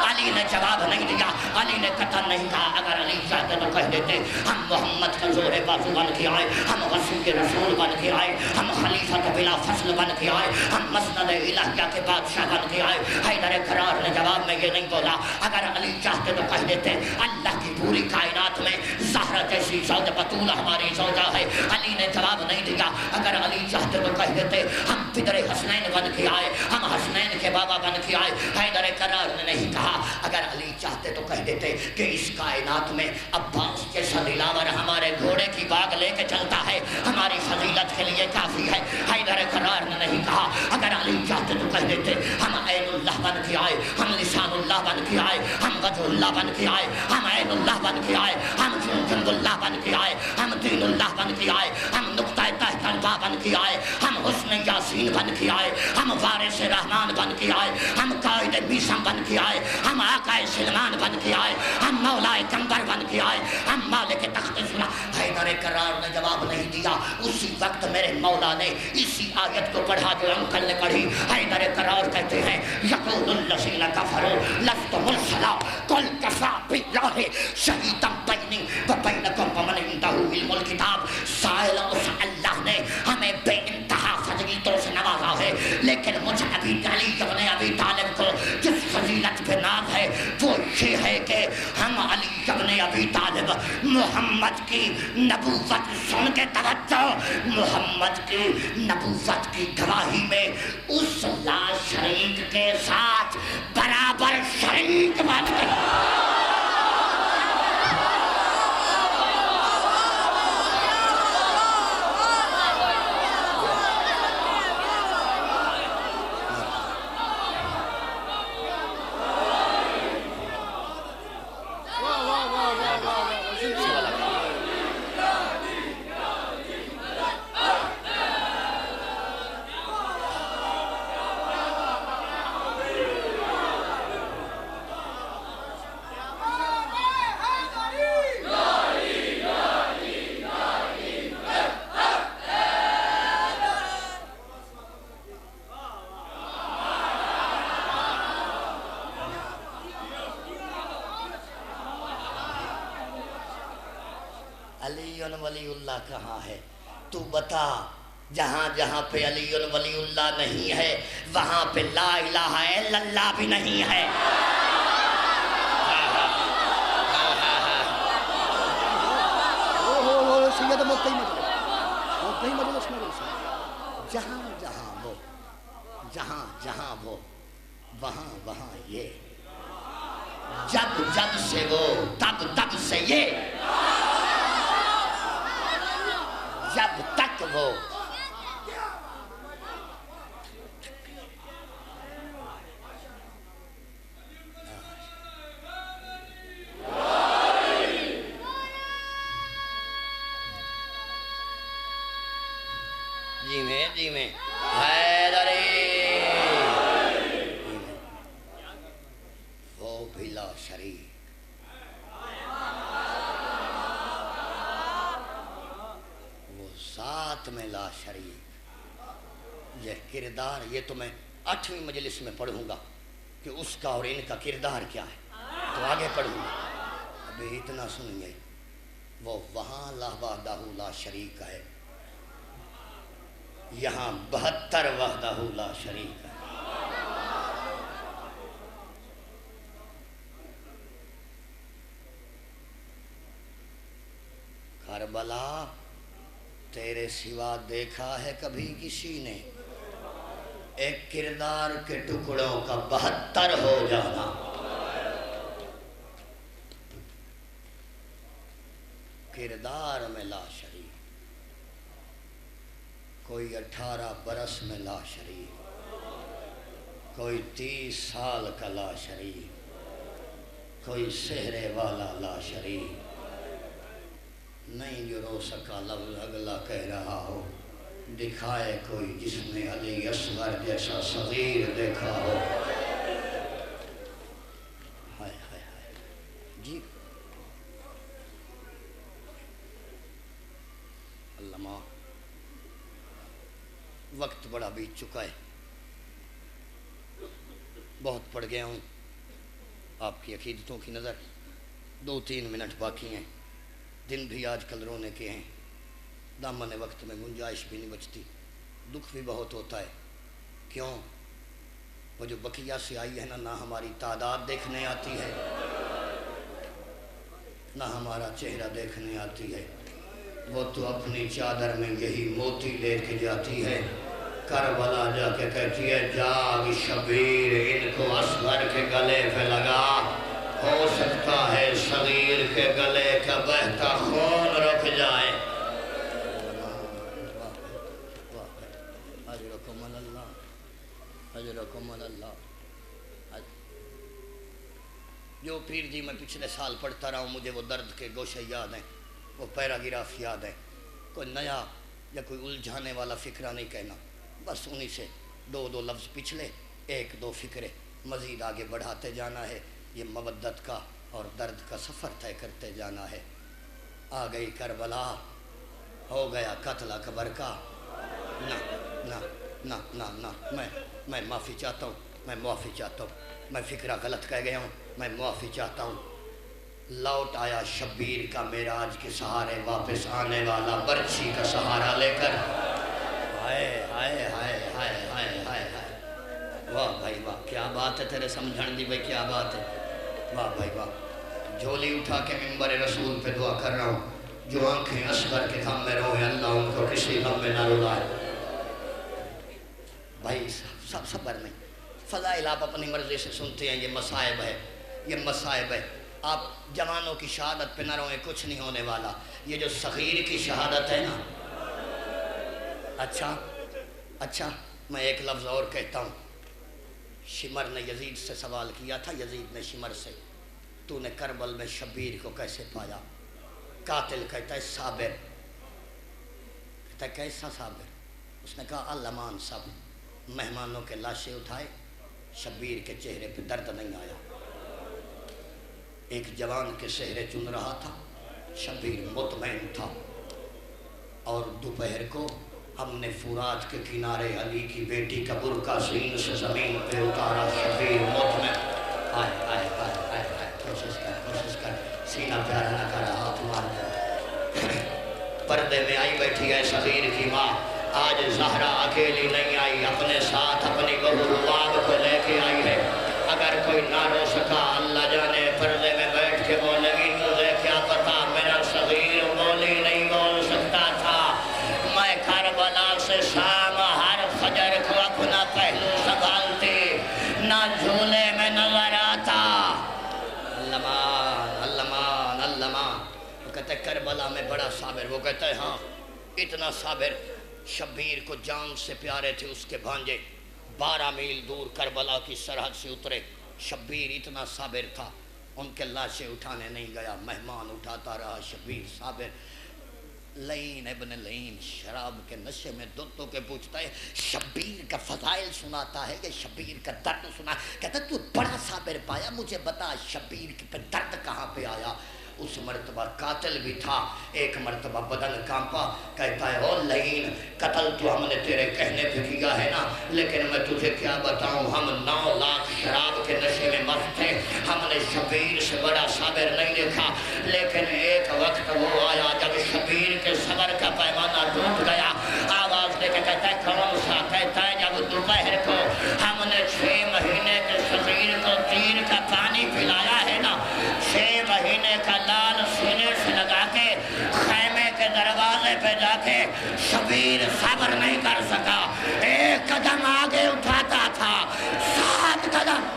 علی نے جواب نہیں دیا، علی نے قطع نہیں کہا۔ اگر علی چاہتے تو کہہ دیتے ہم محمد کا زور بازو بن کے آئے، ہم غسل کے رسول بن کے آئے، ہم خلیفۃ بلا فصل بن کے آئے، ہم مسند الہیہ کے بادشاہ بن کے آئے۔ حیدر کرار نے جواب میں یہ نہیں بولا۔ اگر علی چاہتے تو کہہ دیتے اللہ کی پوری کائنات میں زہرا جیسی زوجہ بطول ہماری زوجہ ہے، علی نے جواب نہیں دیا۔ اگر علی چاہتے تو کہہ دیتے ہم پدر حسنین بن کے آئے، ہم حسنین کے بابا بن کے آئے، حیدر کرار نے نہیں کہا۔ اگر علی چاہتے تو کہہ دیتے کہ اس کائنات میں عباس جیسا دلاور ہمارے گھوڑے کی باغ لے کے چلتا ہے، ہماری فضیلت کے لیے کافی ہے، حیدر کرار نے نہیں کہا۔ اگر علی چاہتے تو کہہ دیتے ہم عین اللہ بن کے آئے، ہم لسان اللہ بن کے آئے، ہم وجہ اللہ بن کے آئے، ہم عین اللہ بن کے آئے، ہم جند اللہ بن کے آئے، ہم دین اللہ بن کے آئے، ہم نقطۂ تحت بن کے آئے، ہم حسن یاسین بن کے آئے، ہم وارث رحمان بن کے آئے، ہم قائد میثم بن کے آئے، ہم آقا سلمان بن کے آئے، ہم مولا کمبر بن کے آئے، ہم مالک تخت سنا۔ حیدر کرار نے جواب نہیں دیا۔ اسی وقت میرے مولا نے اسی آیت کو پڑھا جو انکل نے پڑھی۔ حیدر کرار کہتے ہیں یقول الذین کفروا لست مرسلا قل کفی باللہ شہیدا بینی وبینکم ومن عندہ علم الکتاب۔ سائل اس اللہ نے ہمیں بے انتہا فضیلتوں سے نوازا ہے، لیکن مجھ ابی علی ابن ابی طالب کو جس فضیلت پہ نام ہے وہ یہ ہے کہ ہم علی ابن ابی طالب محمد کی نبوت سن کے توجہ، محمد کی نبوت کی گواہی میں اس لا شریک کے ساتھ برابر شریک بن گئے۔ ولی اللہ کہاں ہے؟ تو بتا۔ جہاں جہاں پہ علی ولی اللہ نہیں ہے وہاں پہ لا الہ الا اللہ بھی نہیں ہے۔ جہاں جہاں وہ، جہاں جہاں وہ، وہاں وہاں یہ، جب جب سے وہ، تب تب سے یہ، جب تک وہ۔ جی میں حیدری بھی لا شریک، وہ ذات میں لا شریک۔ یہ کردار، یہ تو میں 8ویں مجلس میں پڑھوں گا کہ اس کا اور ان کا کردار کیا ہے، تو آگے پڑھوں گا، ابھی اتنا سنیں گے۔ وہ وہاں لا وحدہ لا شریک ہے، یہاں 72 وحدہ لا شریک ہے۔ کربلا تیرے سوا دیکھا ہے کبھی کسی نے ایک کردار کے ٹکڑوں کا 72 ہو جانا؟ کردار میں لا شریک، کوئی 18 برس میں لا شریک، کوئی 30 سال کا لا شریک، کوئی سہرے والا لا شریک، نہیں جو رو سکا لفظ اگلا کہہ رہا ہو، دکھائے کوئی جس نے علی اصغر جیسا صغیر دیکھا ہو۔ ہائے ہائے ہائے جی، علامہ وقت بڑا بیت چکا ہے، بہت پڑ گیا ہوں، آپ کی عقیدتوں کی نظر 2-3 منٹ باقی ہیں، دن بھی آج کل رونے کے ہیں، دامن وقت میں گنجائش بھی نہیں بچتی، دکھ بھی بہت ہوتا ہے۔ کیوں؟ وہ جو بقیہ سے آئی ہے نہ ہماری تعداد دیکھنے آتی ہے، نہ ہمارا چہرہ دیکھنے آتی ہے، وہ تو اپنی چادر میں یہی موتی لے کے جاتی ہے، کربلا جا کے کہتی ہے جاگ شبیر ان کو اصغر کے گلے پہ لگا، ہو سکتا ہے صغیر کے گلے کا بہتا خون رک جائے۔ اجرکم اللہ، اجرکم اللہ۔ جو پیر جی میں پچھلے سال پڑھتا رہا ہوں، مجھے وہ درد کے گوشے یاد ہیں، وہ پیراگراف یاد ہے، کوئی نیا یا کوئی الجھانے والا فکرہ نہیں کہنا، بس انہی سے 2 لفظ پچھلے 1-2 فکرے مزید آگے بڑھاتے جانا ہے، یہ مودت کا اور درد کا سفر طے کرتے جانا ہے۔ آ گئی کربلا، ہو گیا قتل اکبر کا، نہ نہ نہ نہ نہ میں معافی چاہتا ہوں، میں معافی چاہتا ہوں، میں فکرہ غلط کہہ گیا ہوں، میں معافی چاہتا ہوں۔ لوٹ آیا شبیر کا معراج کے سہارے واپس آنے والا برچھی کا سہارا لے کر، ہائے ہائے ہائے ہائے ہائے ہائے ہائے، واہ بھائی واہ، کیا بات ہے تیرے سمجھن دی بھائی، کیا بات ہے، واہ بھائی واہ۔ جھولی اٹھا کے منبر رسول پہ دعا کر رہا ہوں، جو آنکھیں اصغر کے غم میں روئے اللہ ان کو کسی غم میں نہ رلائے۔ بھائی سب صبر نہیں، فضائل آپ اپنی مرضی سے سنتے ہیں، یہ مصائب ہے، یہ مصائب ہے، آپ جوانوں کی شہادت پہ نہ روئیں، کچھ نہیں ہونے والا۔ یہ جو صغیر کی شہادت ہے نا، اچھا میں ایک لفظ اور کہتا ہوں، شمر نے یزید سے سوال کیا تھا، یزید نے شمر سے، تو نے کربل میں شبیر کو کیسے پایا؟ قاتل کہتا ہے صابر، کہتا ہے کیسا صابر؟ اس نے کہا الامان صاحب، مہمانوں کے لاشیں اٹھائے، شبیر کے چہرے پہ درد نہیں آیا، ایک جوان کے سہرے چن رہا تھا، شبیر مطمئن تھا، اور دوپہر کو ہم نے فرات کے کنارے علی کی بیٹی کا برقع سین سے زمین پہ اتارا، شبیر مطمئن، آئے آئے آئے آئے آئے، کوشش کر، سینہ پیارا نہ کر، ہاتھ مار دے۔ پردے میں آئی بیٹھی ہے صغیر کی ماں، آج زہرا اکیلی نہیں آئی، اپنے ساتھ اپنی بہو لباب کو لے کے آئی ہے، اگر کوئی نہ رو سکا اللہ جانے پردے میں بیٹھ کے بولے گی، تجھے کیا پتا میرا صغیر بولی نہیں بول سکتا تھا، میں کربلا سے شام ہر فجر کو اپنا پہلو سنبھالتی، نہ جھولے میں نظر آتا۔ علمان، وہ کہتے ہیں کربلا میں بڑا صابر، وہ کہتا ہے ہاں اتنا صابر، شبیر کو جان سے پیارے تھے اس کے بھانجے، 12 میل دور کربلا کی سرحد سے اترے، شبیر اتنا صابر تھا، ان کے لاشیں اٹھانے نہیں گیا، مہمان اٹھاتا رہا، شبیر صابر۔ لین ابن لین شراب کے نشے میں دوتوں کے پوچھتا ہے، شبیر کا فضائل سناتا ہے، یہ شبیر کا درد سنا، کہتا ہے تو بڑا صابر پایا، مجھے بتا شبیر کے درد کہاں پہ آیا؟ اس مرتبہ قاتل بھی تھا، ایک مرتبہ بدن کانپا، کہتا ہے او لعین، قتل تو ہم نے تیرے کہنے پہ کیا ہے نا، لیکن میں تجھے کیا بتاؤں، ہم 9 لاکھ شراب کے نشے میں مست تھے، ہم نے شبیر سے بڑا صابر نہیں دیکھا، لیکن ایک وقت وہ آیا جب شبیر کے صبر کا پیمانہ ٹوٹ گیا، آواز دے کے کہتا ہے کون سا؟ کہتا ہے جب دوپہر کو ہم نے 6 مہینے کے صغیر کو تیر کا پانی پلایا ہے نا، 6 مہینے کا لال سینے سے لگا کے خیمے کے دروازے پہ جا کے شبیر صبر نہیں کر سکا، 1 قدم آگے اٹھاتا تھا، 7 قدم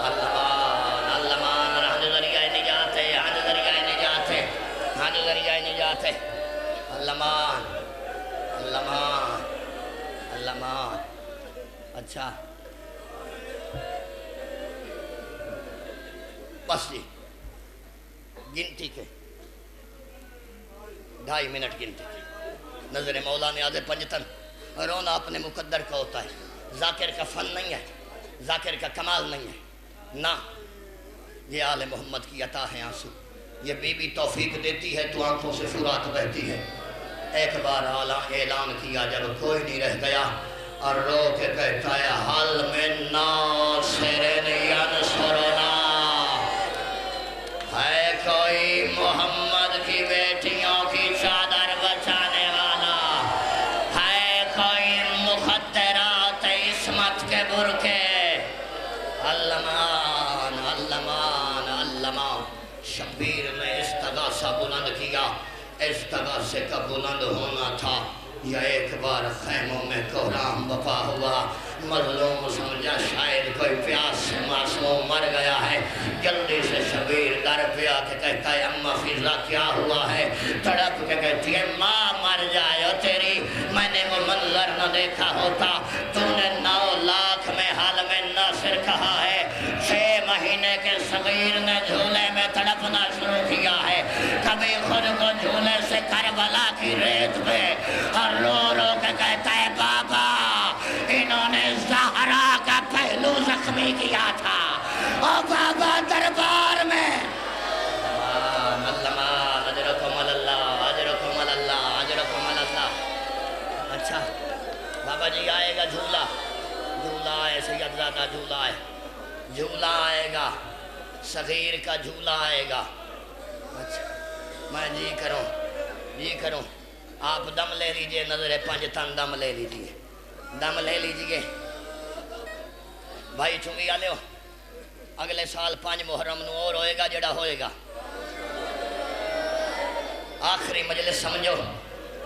اللہ اچھا بس جی گنتی کے 2.5 منٹ گنتی کی نظر مولا نے آدھے پنجتن، رونا اپنے مقدر کا ہوتا ہے، ذاکر کا فن نہیں ہے، ذاکر کا کمال نہیں ہے، نہ یہ آل محمد کی عطا ہے آنسو، یہ بی بی توفیق دیتی ہے تو آنکھوں سے فرات بہتی ہے۔ ایک بار اعلان کیا جب کوئی نہیں رہ گیا اور رو کے کہتا ہے حل من ناصر ینصرنا، ہے کوئی محمد کی بیٹیوں کی چادر بچانے والا، ہے کوئی مخدرات عصمت کے برکے، علمان علمان علمان۔ شبیر نے استغاثہ بلند کیا، استغاثے کا بلند ہونا تھا، یا ایک بار خیموں میں کوہرام بپا ہوا، مظلوم سمجھا شاید کوئی پیاس سے معصوم مر گیا ہے، جلدی سے شبیر در پہ آ کے کہتا ہے اماں فضا کیا ہوا ہے؟ تڑپ کے کہتی ہے ماں مر جائے تیری، میں نے وہ منظر نہ دیکھا ہوتا، تو نے 9 لاکھ میں حال میں ناصر کہا ہے، 6 مہینے کے صغیر نے جھولے میں تڑپنا شروع کیا ہے، کبھی خود کو جھولے سے کربلا کی ریت پہ اور رو رو کے کہتا ہے بابا انہوں نے زہرا کا پہلو زخمی کیا تھا، اور بابا دربار میں اجرکم اللہ اجرکم اللہ اجرکم اللہ۔ اچھا بابا جی آئے گا جھولا، جھولا آئے سید زادہ، جھولا آئے، جھولا آئے گا، صغیر کا جھولا آئے گا۔ اچھا میں جی کروں آپ دم لے لیجئے، نظر پنجتن دم لے لیجئے، دم لے لیجئے بھائی چنگی آلے ہو، اگلے سال 5 محرم نو اور ہوئے گا جڑا ہوئے گا، آخری مجلس سمجھو،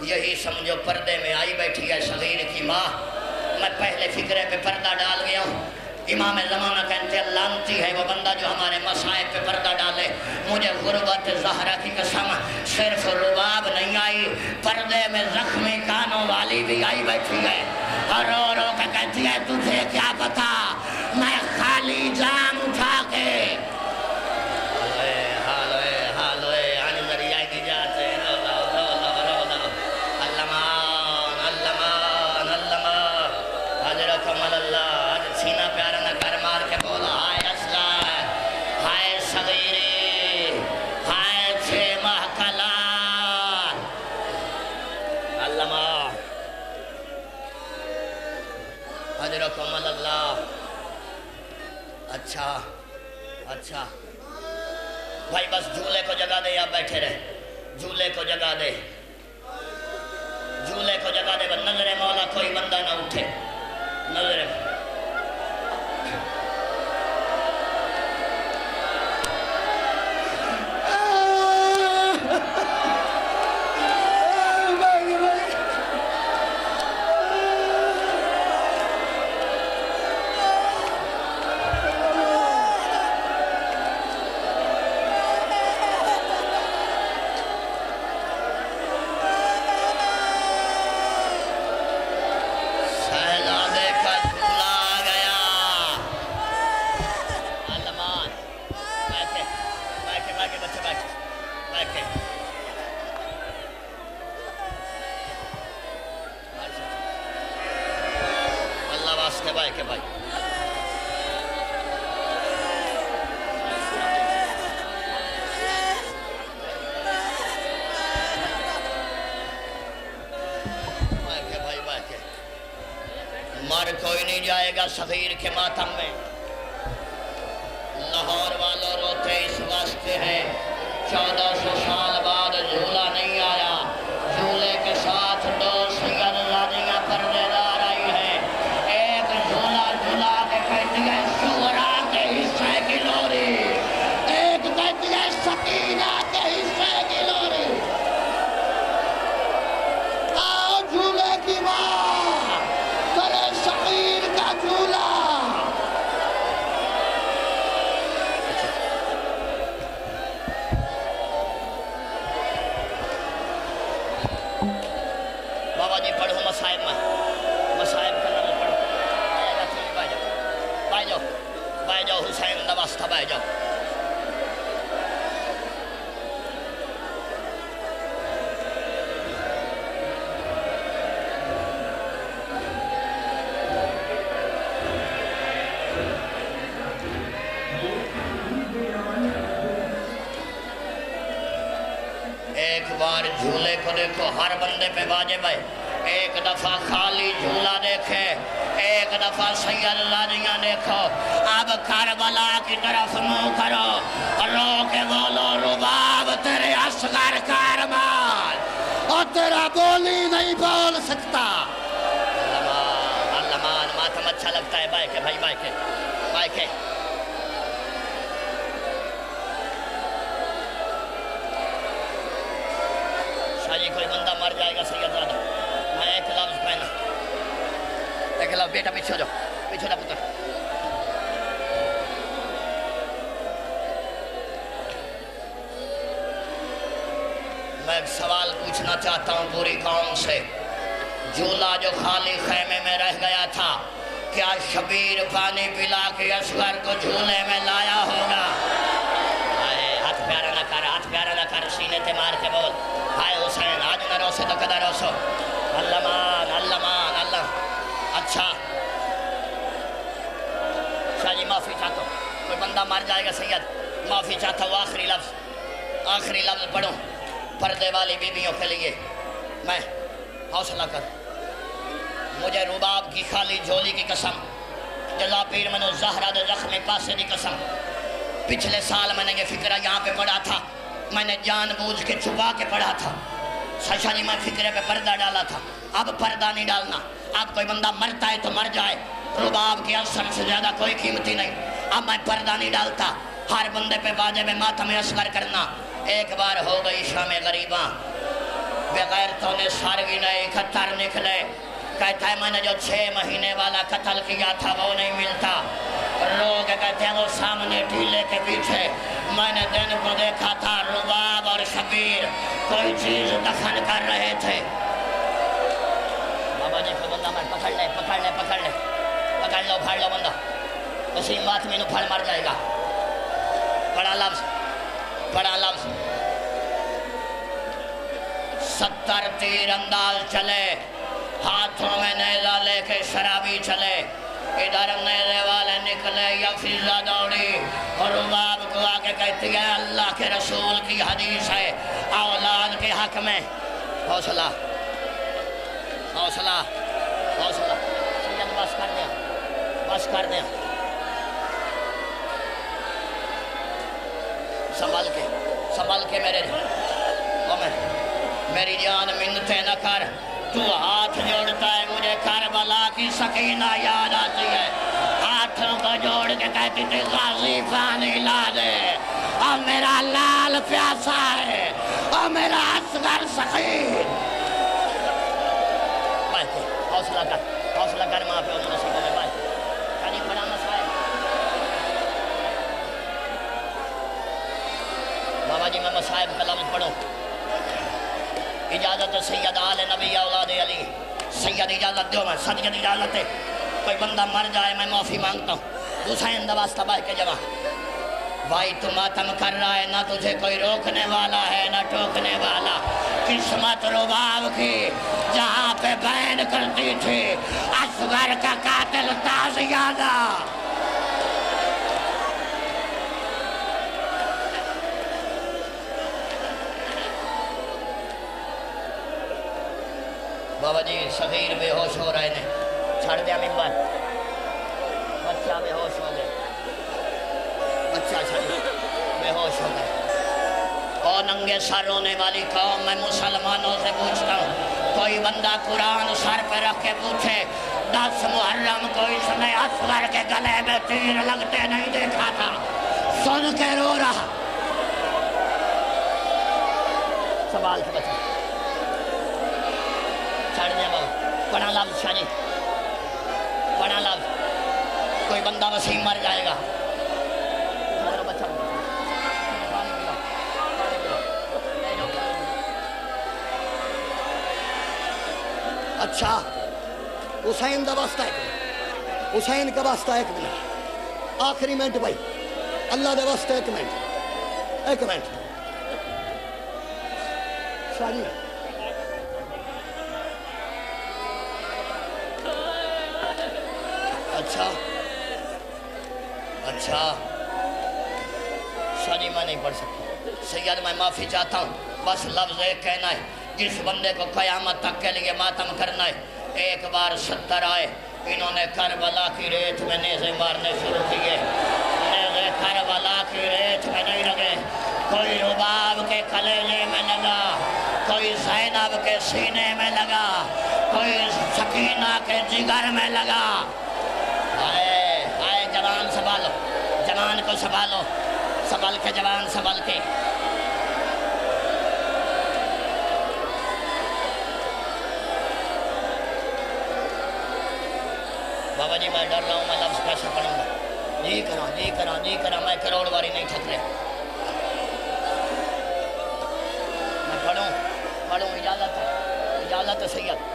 یہی سمجھو پردے میں آئی بیٹھی ہے صغیر کی ماں، میں پہلے فکرے پہ پردہ ڈال گیا ہوں، امام زمانہ کہتے ہیں لعنتی ہے وہ بندہ جو ہمارے مسائب پہ پردہ ڈالے، مجھے غربت زہرا کی قسم صرف رباب نہیں آئی، پردے میں زخمی کانوں والی بھی آئی بیٹھی ہے، اور رو رو کے کہتی ہے تجھے کیا پتا میں خالی جام اٹھا کے اچھا بھائی بس جھولے کو جگہ دے یا بیٹھے رہے، جھولے کو جگہ دے، جھولے کو جگہ دے، نظر مولا کوئی بندہ نہ اٹھے، نظر شہزادے کا جھولا گا صغیر کے ماتم میں. لاہور والوں روتے اس واسطے ہے 1400 سال بعد جھولا نہیں آیا. جھولے کے ساتھ 2 سید زادیاں پردے دار آئی ہیں. ایک جھولا جھولا کے کہتی ہے شورا کے حصے کی لوری، ایک کہتی ہے سکینہ کے حصے کی لوری. آؤ جھولے کی ماں کرے صغیر کا جھولا. بابا جی پڑھو مصائب میں، مصائب کا نام پڑھو. بھائی جاؤ حسین دا واسطہ بھائی جاؤ. ایک بار جھولے کو دیکھو، ہر بندے پہ واجب ہے. ایک دفعہ خالی جھولا دیکھے، ایک دفعہ سید زادیاں دیکھو. اب کربلا کی طرف منہ کرو، رو کے بولو رباب تیرے اصغر کا ارمان، اور تیرا بولی نہیں بول سکتا. علمان ماتم اچھا لگتا ہے. بھائی کے بھائی بھائی کے بھائی کے شاہی کوئی بندہ مر جائے گا سید زادہ، میں ایک لفظ پہنا، ایک لفظ. بیٹا پیچھے ہو جاؤ، پیچھے جا پتر. میں ایک سوال پوچھنا چاہتا ہوں پوری قوم سے. جھولا جو خالی خیمے میں رہ گیا تھا، کیا شبیر پانی پلا کے اصغر کو جھولے میں لایا ہوگا؟ ہاتھ پیارا نہ کر، ہاتھ پیارا نہ کر، سینے تے مار کے بول ہائے حسین آج نہ روسے تو کدھر روسو. اللہ مان اللہ. اچھا شاہ جی معافی چاہتا ہوں، کوئی بندہ مر جائے گا سید، معافی چاہتا ہوں. آخری لفظ پڑھوں پردے والی بیویوں کے لیے. میں حوصلہ کر، مجھے رباب کی خالی جھولی کی قسم، جزا پیر منو زہرہ دے زخمی پاسے دی قسم. پچھلے سال میں نے یہ فکرہ یہاں پہ پڑھا تھا، میں نے جان بوجھ کے چھپا کے پڑھا تھا. سچا جی میں فکرے پہ پردہ ڈالا تھا، اب پردہ نہیں ڈالنا. اب کوئی بندہ مرتا ہے تو مر جائے، رباب کے اثر سے زیادہ کوئی قیمتی نہیں. اب میں پردہ نہیں ڈالتا، ہر بندے پہ واجب ماتم اصغر کرنا. ایک بار ہو گئی شام غریباں، بغیرتوں نے ساروی نے اکتر نکلے. کہتا ہے میں نے جو 6 مہینے والا قتل کیا تھا وہ نہیں ملتا. لوگ کہتے ہیں وہ سامنے ٹیلے کے پیچھے میں نے دن کو دیکھا تھا، رباب اور شبیر کوئی چیز دفن کر رہے تھے. بابا جی کو بندہ مر پکڑ لے پکڑ لو پھاڑ لو بندہ، اسی بات میں پھڑ مر جائے گا. بڑا لفظ 70 تیر انداز چلے، ہاتھوں میں نیزہ لے کے شرابی چلے. ادھر نیزے والے نکلے یا فضا دوڑی، اور رباب کو آ کے کہتی ہے اللہ کے رسول کی حدیث ہے اولاد کے حق میں. حوصلہ سید بس کر دیں. سنبھل کے میری جان منتیں نہ کر. تو ہاتھ جوڑتا ہے مجھے کربلا کی سکینہ یاد آتی ہے. ہاتھوں کو جوڑ کے کہتی تھی غازی پانی لا دے، اور میرا لال پیاسا ہے، اور میرا اصغر سخیر. حوصلہ کر ماں پہ انہوں نے سکوں میں بھائی کہیں بڑا مسئلہ ہے. بابا جی میں مصائب کا لفظ پڑھوں. اجازت سید آل نبی اولاد علی. سید اجازت دو، میں سید اجازت ہے. کوئی بندہ مر جائے میں معافی مانگتا ہوں. حسین دا واسطہ بھائی کے جمع. بھائی تو ماتم کر رہا ہے، نہ تجھے کوئی روکنے والا ہے نہ ٹوکنے والا. قسمت رباب کی جہاں پہ بین کرتی تھی اصغر کا قاتل تازیانہ. بابا جی صغیر بے ہوش ہو رہے نے، چھڑ دیا ممبر. اچھا اچھا بے ہوش ہو گئے. اور ننگے سر ہونے والی قوم میں مسلمانوں سے پوچھتا ہوں, کوئی بندہ قرآن سر پہ رکھ کے پوچھے 10 محرم کو اس نے اصغر کے گلے میں تیر لگتے نہیں دیکھا تھا, سن کے رو رہا. سوال سے بچا چھڑ دے بابا. پڑھا لفظ شاہ جی, پڑھا لفظ. کوئی بندہ وسیم مر جائے گا. بچہ اچھا حسین کا واسطہ ایک منٹ, حسین کا واسطہ ایک منٹ, آخری منٹ بھائی, اللہ دے واسطے ایک منٹ, ایک منٹ. شاہ جی اچھا اچھا شاہ جی میں نہیں پڑھ سکتا. سید میں معافی چاہتا ہوں, بس لفظ ایک کہنا ہے, جس بندے کو قیامت تک کے لیے ماتم کرنا ہے. ایک بار 70 آئے, انہوں نے کربلا کی ریت میں نیزے مارنے شروع کیے. نیزے کربلا کی ریت میں نہیں لگے, کوئی رباب کے کلیجے میں لگا, کوئی زینب کے سینے میں لگا, کوئی سکینہ کے جگر میں لگا. آئے جوان سنبھالو, جوان کو سنبھالو, سنبھل کے جوان سنبھل کے. بابا جی میں ڈر رہا ہوں, میں لفظ کیسے پڑھوں گا. جی کرا جی کرا جی کرا, میں کروڑ واری نہیں تھک رہا. میں پڑھوں پڑھوں, اجازت ہے, اجازت ہے سید.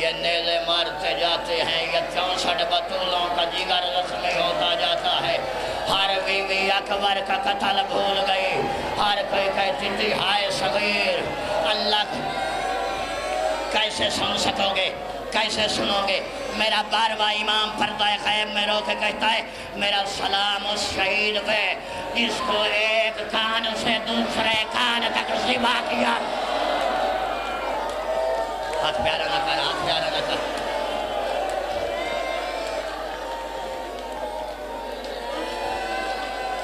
یہ نیزے مارتے جاتے ہیں, یہ 64 بطولوں کا جگر زخمی ہوتا جاتا ہے. ہر بیوی اکبر کا قتل بھول گئی, ہر کوئی کہتی تھی ہائے صغیر. اللہ کیسے سن سکو گے, کیسے سنو گے؟ میرا 12واں امام پردہ غیب میں رو کے کہتا ہے, میرا سلام اس شہید پہ جس کو ایک کان سے دوسرے کان تک ذبح کیا. ہاتھ پیارا نہ کر, ہاتھ پیارا نہ کر.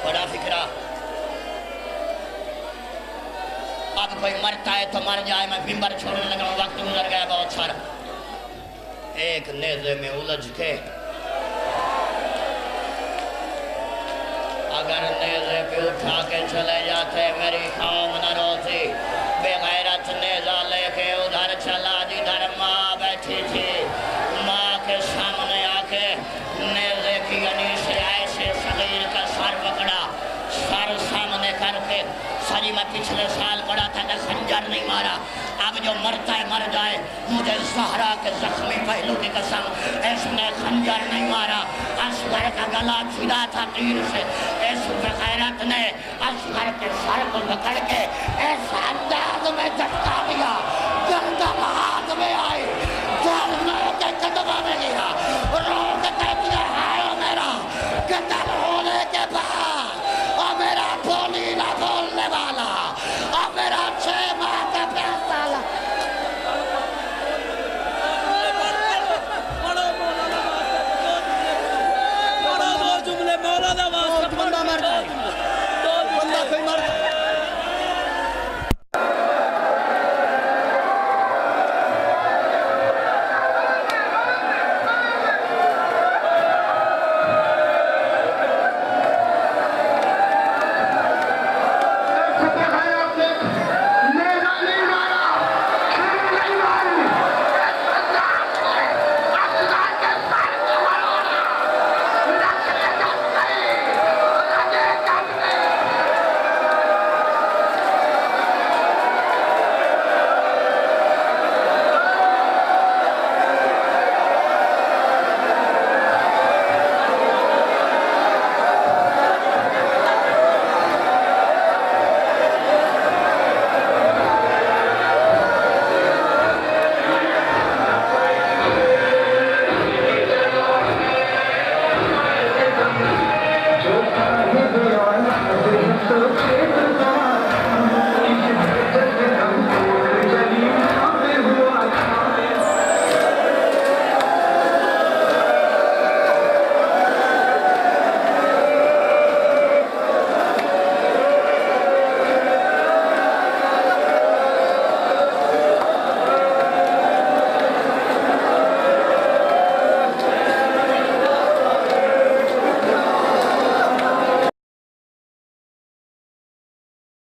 بڑا فکرہ. اب کوئی مرتا ہے تو مر جائے, میں ممبر چھوڑنے لگا ہوں, وقت گزر گیا بہت سارا. ایک نیزے میں الجھ کے اگر نیزے پہ اٹھا کے چلے جاتے میری قوم نہ روتی. بے غیرت نیزہ لے کے ادھر چلا جدھر ماں بیٹھی تھی, ماں کے سامنے آ کے نیزے کی یعنی سے ایسے صغیر کا سر پکڑا, سر سامنے کر کے. ساری میں پچھلے سال پڑا تھا کہ خنجر نہیں مارا, اب جو مرتا ہے مر جائے, مجھے زہرا کے زخمی پہلو کی قسم اس نے خنجر نہیں مارا. اصغر کا گلا چھڑا تھا تیر سے, اس غیرت نے اصغر کے سر کو پکڑ کے اس انداز میں جھٹکا دیا, گردن ہاتھ میں آئی, جلنے کے قدمہ میں گیا, رو کے کہہ دیا ہائے میرا قتل ہونے کے بعد, اور میرا بولی نہ بولنے والا, اور میرا 6 ماہ کا پیاسا. بندہ مر جائے, بندہ کوئی مر